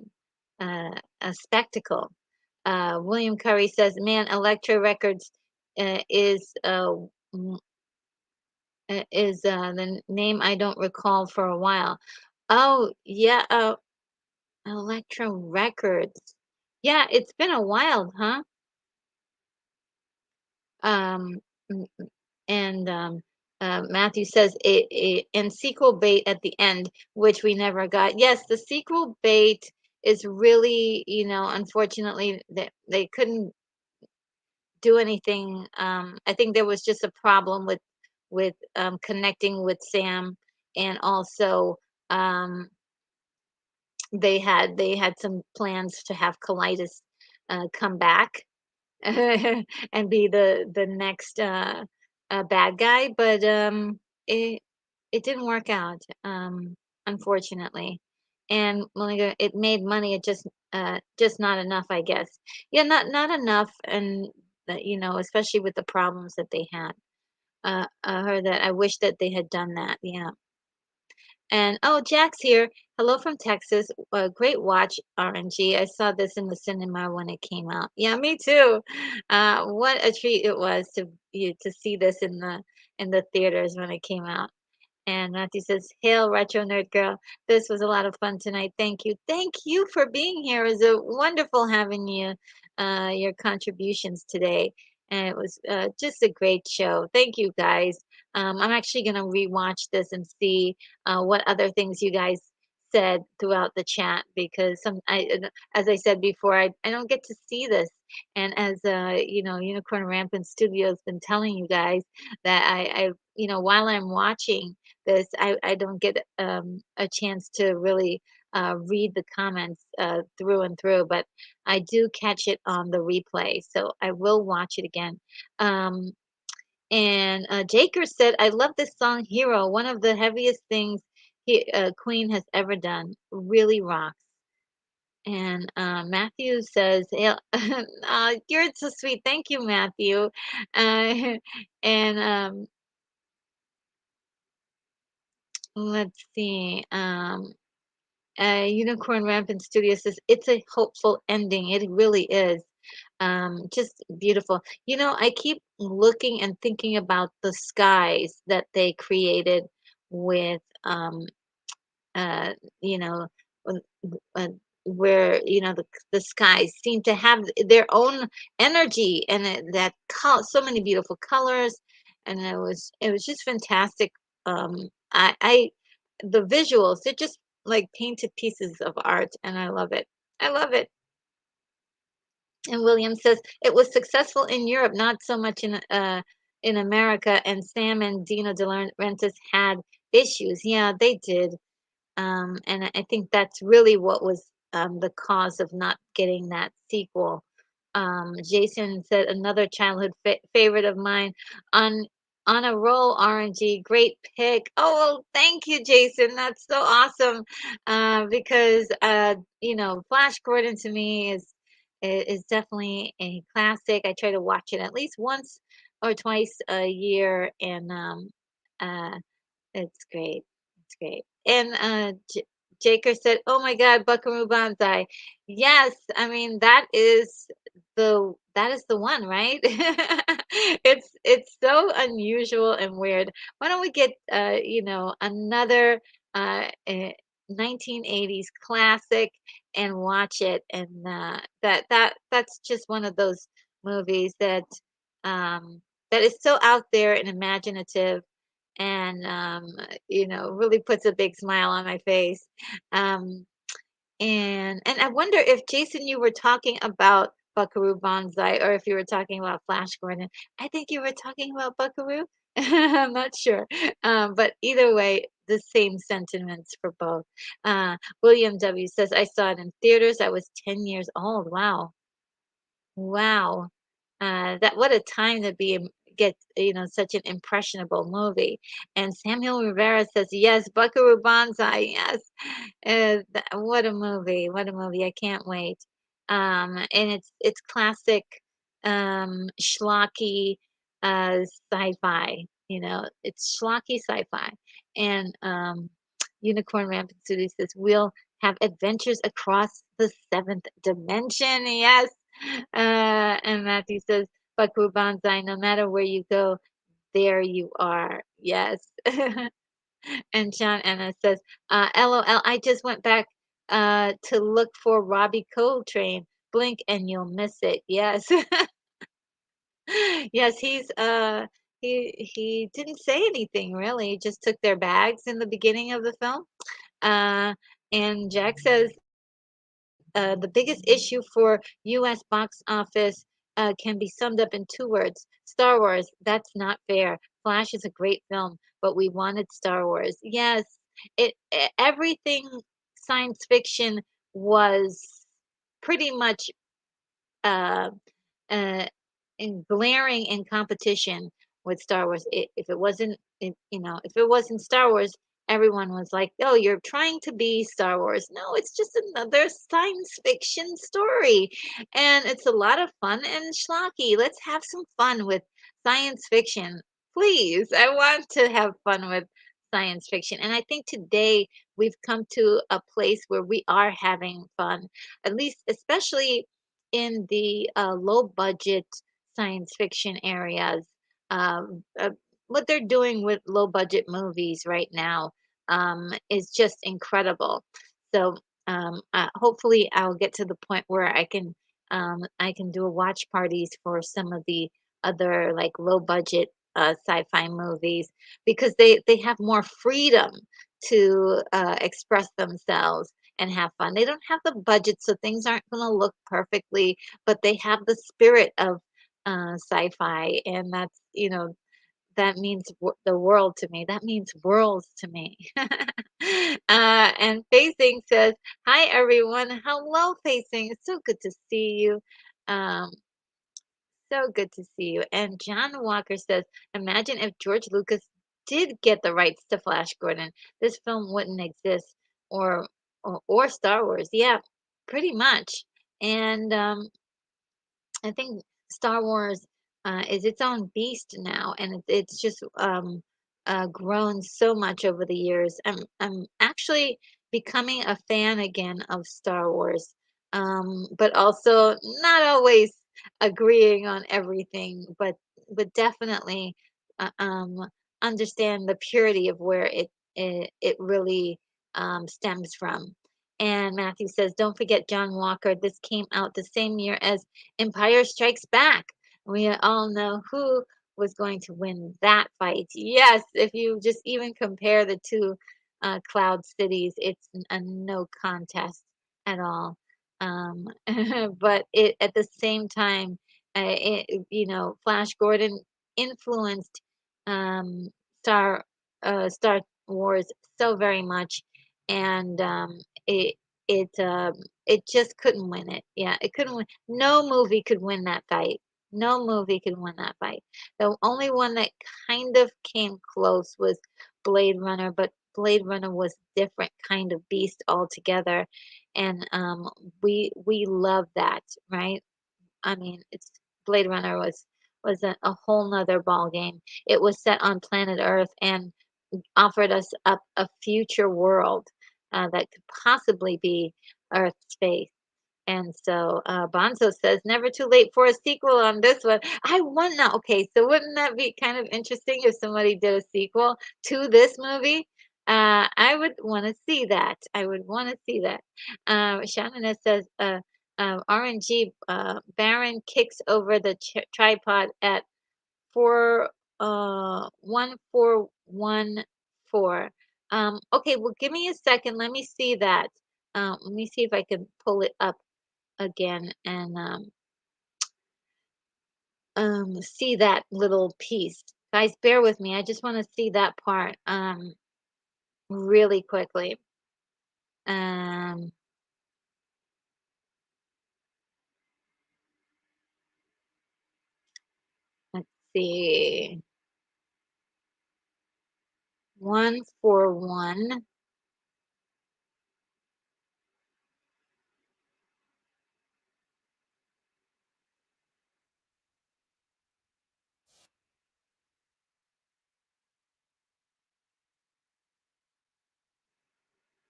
spectacle. William Curry says, "Man, Electro Records is is the name I don't recall for a while. Oh, yeah, Electro Records. Yeah, it's been a while, huh? Um, mm, and Matthew says and sequel bait at the end, which we never got. Yes, the sequel bait is really, unfortunately, they couldn't do anything. I think there was just a problem with connecting with Sam, and also um, they had some plans to have Colitis come back and be the next bad guy, but it it didn't work out, unfortunately. And Malika, it made money. It just not enough, I guess. Yeah, not enough, and especially with the problems that they had. I heard that. I wish that they had done that. Yeah. And oh, Jack's here. Hello from Texas. Great watch, RNG. I saw this in the cinema when it came out. Yeah, me too. What a treat it was to see this in the theaters when it came out. And Matthew says, "Hail, Retro Nerd Girl. This was a lot of fun tonight. Thank you. Thank you for being here. It was wonderful having you, your contributions today. And it was just a great show. Thank you, guys. I'm actually going to rewatch this and see what other things you guys said throughout the chat, because as I said before, I don't get to see this. And as Unicorn Rampant Studios been telling you guys that while I'm watching this, I don't get a chance to really read the comments through and through, but I do catch it on the replay, so I will watch it again. Um, and Jaker said, "I love this song, Hero. One of the heaviest things Queen has ever done. Really rocks." And Matthew says, "Hey, you're so sweet. Thank you, Matthew." And let's see. Unicorn Rampant Studio says it's a hopeful ending. It really is. Just beautiful. I keep looking and thinking about the skies that they created with uh, you know, when- uh, where the skies seem to have their own energy, and so many beautiful colors, and it was just fantastic. I the visuals, they're just like painted pieces of art, and I love it. I love it. And William says it was successful in Europe, not so much in America. And Sam and Dino De Laurentiis had issues. Yeah, they did. And I think that's really what was the cause of not getting that sequel. Jason said another childhood favorite of mine, on on a roll, RNG. Great pick. Oh, well, thank you, Jason. That's so awesome. Because Flash Gordon to me is definitely a classic. I try to watch it at least once or twice a year, and uh, it's great. It's great. And Jaker said, "Oh my God, Buckaroo Banzai." Yes, I mean that is the one, right? It's so unusual and weird. Why don't we get another 1980s classic and watch it? And that's just one of those movies um that is so out there and imaginative, and really puts a big smile on my face. Um, and I wonder if, Jason, you were talking about Buckaroo Banzai, or if you were talking about Flash Gordon. I think you were talking about Buckaroo. I'm not sure, but either way, the same sentiments for both. William W says, "I saw it in theaters. I was 10 years old. Wow, wow." That what a time to get such an impressionable movie. And Samuel Rivera says, "Yes, Buckaroo Banzai, yes." What a movie! What a movie! I can't wait. And it's classic schlocky sci-fi. It's schlocky sci-fi. And Unicorn Rampant City says, "We'll have adventures across the seventh dimension." Yes. And Matthew says, "Buckaroo Banzai, no matter where you go, there you are." Yes. And John Anna says, LOL, I just went back to look for Robbie Coltrane. Blink and you'll miss it. Yes. Yes, he didn't say anything really. He just took their bags in the beginning of the film. Uh, and Jack says the biggest issue for U.S. box office can be summed up in two words: Star Wars. That's not fair. Flash is a great film, but we wanted Star Wars. Yes, everything science fiction was pretty much uh, uh, in glaring in competition with Star Wars. If it wasn't, if it wasn't Star Wars, everyone was like, "Oh, you're trying to be Star Wars." No, it's just another science fiction story, and it's a lot of fun and schlocky. Let's have some fun with science fiction, please. I want to have fun with science fiction, and I think today we've come to a place where we are having fun, at least, especially in the low budget science fiction areas. Um, uh, what they're doing with low budget movies right now is just incredible. So hopefully I'll get to the point where I can do a watch parties for some of the other like low budget sci-fi movies because they have more freedom to express themselves and have fun. They don't have the budget, so things aren't going to look perfectly, but they have the spirit of sci-fi, and that means the world to me. That means worlds to me. And Facing says, "Hi everyone, hello Facing. It's so good to see you. Um, so good to see you." And John Walker says, "Imagine if George Lucas did get the rights to Flash Gordon. This film wouldn't exist, or or Star Wars." Yeah, pretty much. And I think Star Wars is its own beast now, and it's just grown so much over the years. I'm actually becoming a fan again of Star Wars, but also not always agreeing on everything, but definitely uh, um, understand the purity of where it really stems from. And Matthew says, "Don't forget John Walker. This came out the same year as Empire Strikes Back." We all know who was going to win that fight. Yes, if you just even compare the two Cloud Cities, it's a no contest at all. Um, but at the same time, Flash Gordon influenced um, Star Star Wars so very much, and it it just couldn't win it. Yeah, it couldn't win. No movie could win that fight. No movie could win that fight. The only one that kind of came close was Blade Runner, but Blade Runner was different kind of beast altogether, and we love that, right? I mean, it's Blade Runner was a whole nother ball game. It was set on planet Earth and offered us up a future world that could possibly be Earth's space. And so Bonzo says, "Never too late for a sequel on this one." I want now. Okay, so wouldn't that be kind of interesting if somebody did a sequel to this movie? I would want to see that. I would want to see that. Shannon says, "RNG Baron kicks over the tripod at 1414." Okay, well, give me a second. Let me see that. Let me see if I can pull it up again and see that little piece. Guys, bear with me. I just want to see that part really quickly. Um, let's see. 141.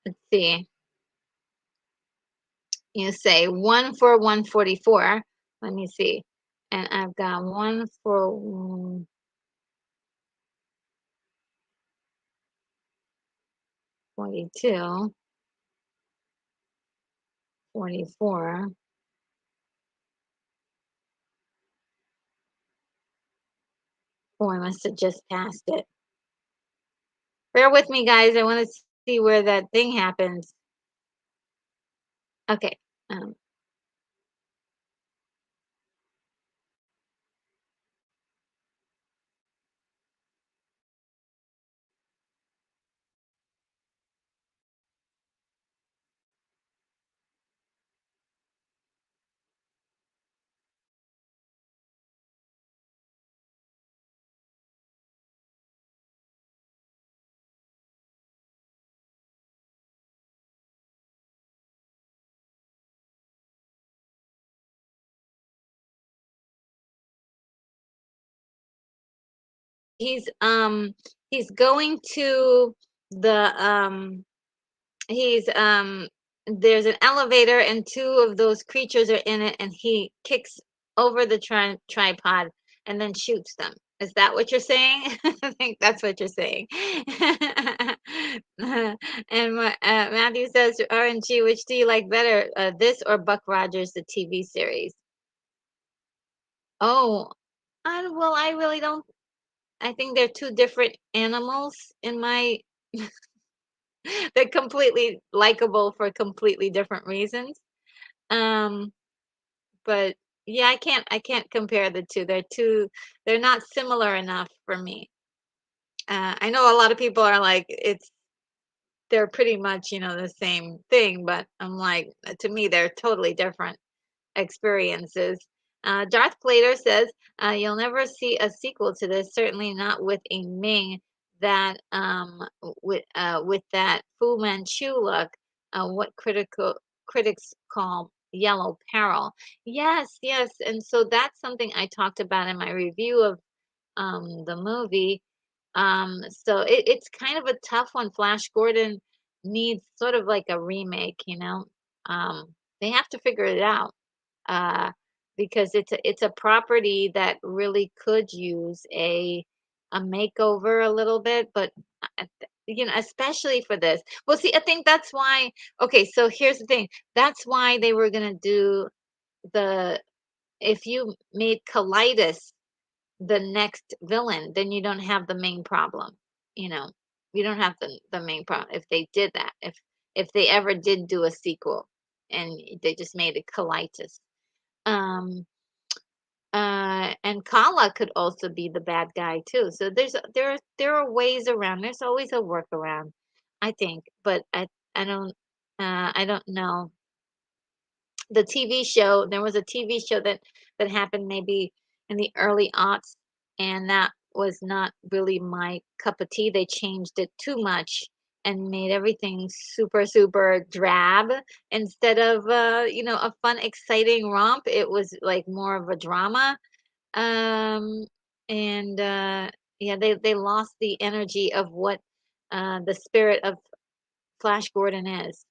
Let's see. You say 14144. Let me see. And I've got one for 42, 44. Oh, I must have just passed it. Bear with me, guys. I want to see where that thing happens. Okay. Um, he's um he's going to the he's there's an elevator and two of those creatures are in it and he kicks over the tripod and then shoots them. Is that what you're saying? I think that's what you're saying. And Matthew says, RNG, which do you like better, this or Buck Rogers, the TV series? Oh, well, I really don't. I think they're two different animals in my. They're completely likable for completely different reasons. Um, but yeah, I can't compare the two. They're not similar enough for me. I know a lot of people are like they're pretty much, the same thing, but I'm like, to me, they're totally different experiences. Darth Plater says, you'll never see a sequel to this, certainly not with a Ming that with that Fu Manchu look, what critics call yellow peril. Yes, yes, and so that's something I talked about in my review of the movie. So it's kind of a tough one. Flash Gordon needs sort of like a remake. They have to figure it out uh, because it's a property that really could use a makeover a little bit, but especially for this. Well, see, I think that's why. Okay, so here's the thing. That's why they were gonna do the if you made colitis the next villain, then you don't have the main problem. You know, you don't have the main problem if they did that. If they ever did do a sequel and they just made it colitis. Um, and Kala could also be the bad guy too. So there are ways around. There's always a workaround, I think. But I don't know. The TV show, there was a TV show that happened maybe in the early aughts, and that was not really my cup of tea. They changed it too much and made everything super, super drab instead of a fun, exciting romp. It was like more of a drama. Um, and yeah, they lost the energy of what the spirit of Flash Gordon is.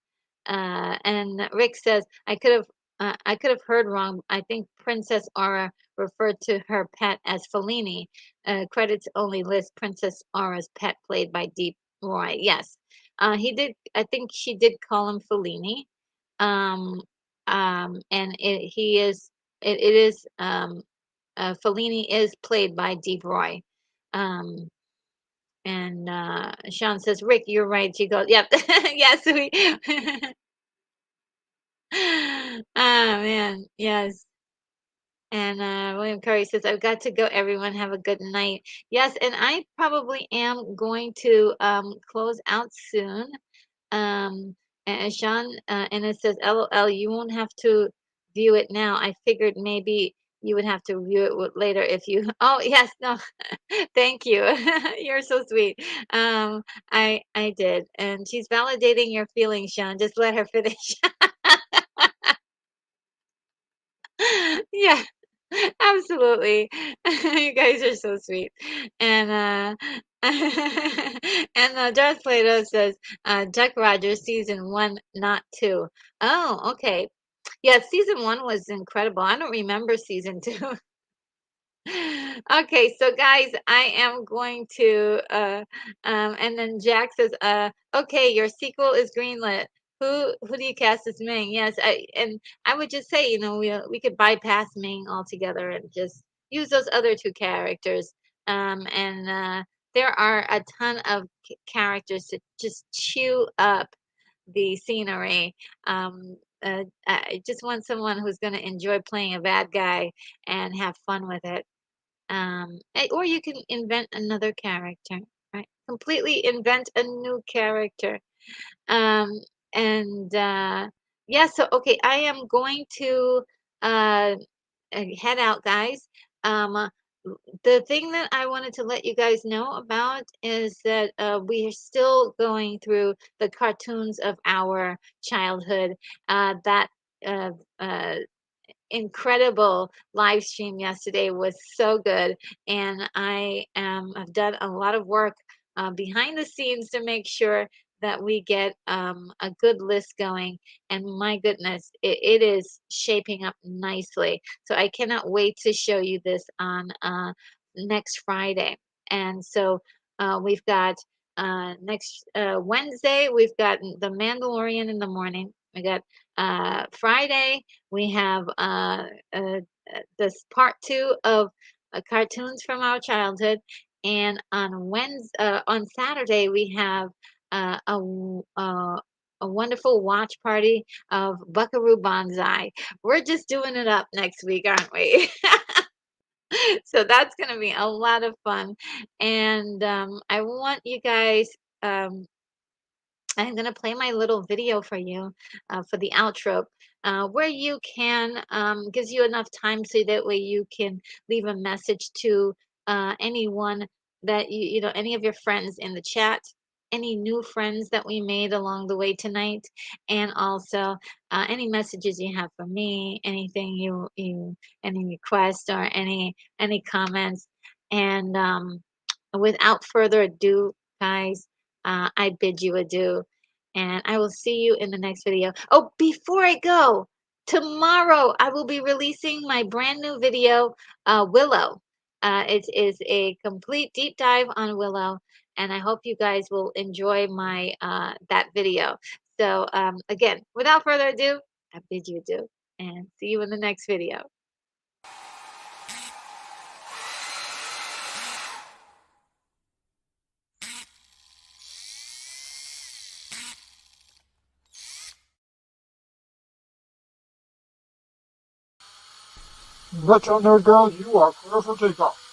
And Rick says, I could have heard wrong. I think Princess Aura referred to her pet as Fellini. Credits only list Princess Aura's pet played by Deep Roy. Yes, he did. I think she did call him Fellini. Um, and he is. It is. Fellini is played by Deep Roy. Um, and Sean says, Rick, you're right. She goes, yep. Yes, we. Ah, man. Yes. And William Curry says, I've got to go. Everyone have a good night. Yes. And I probably am going to close out soon. And Sean, and it says, LOL, you won't have to view it now. I figured maybe you would have to view it later if you. Oh, yes. No. Thank you. You're so sweet. I did. And she's validating your feelings, Sean. Just let her finish. Yeah, absolutely. You guys are so sweet. And and Darth Plato says, Duck Rogers season one, not two. Oh, okay. Yeah, season one was incredible. I don't remember season two. Okay, so guys, I am going to and then Jack says, okay, your sequel is greenlit. Who do you cast as Ming? Yes, and I would just say, we could bypass Ming altogether and just use those other two characters. And there are a ton of characters to just chew up the scenery. I just want someone who's going to enjoy playing a bad guy and have fun with it. Or you can invent another character, right? Completely invent a new character. Um, and yeah, so okay, I am going to uh, head out, guys. Um, the thing that I wanted to let you guys know about is that we are still going through the cartoons of our childhood. That uh, uh, incredible live stream yesterday was so good, and I've done a lot of work behind the scenes to make sure that we get a good list going. And my goodness, it is shaping up nicely. So I cannot wait to show you this on next Friday. And so we've got next Wednesday, we've got The Mandalorian in the morning. We got Friday, we have uh, this part two of cartoons from our childhood, and on Saturday we have a wonderful watch party of Buckaroo Banzai. We're just doing it up next week, aren't we? So that's going to be a lot of fun, and I want you guys. Um, I'm going to play my little video for you for the outro, where you can, gives you enough time so that way you can leave a message to anyone that any of your friends in the chat, any new friends that we made along the way tonight, and also any messages you have for me, anything any requests or any comments. And without further ado, guys, I bid you adieu, and I will see you in the next video. Oh, before I go, tomorrow I will be releasing my brand new video, Willow. It is a complete deep dive on Willow, and I hope you guys will enjoy my that video. So again, without further ado, I bid you adieu, and see you in the next video. Retro Nerd Girl, you are clear for takeoff.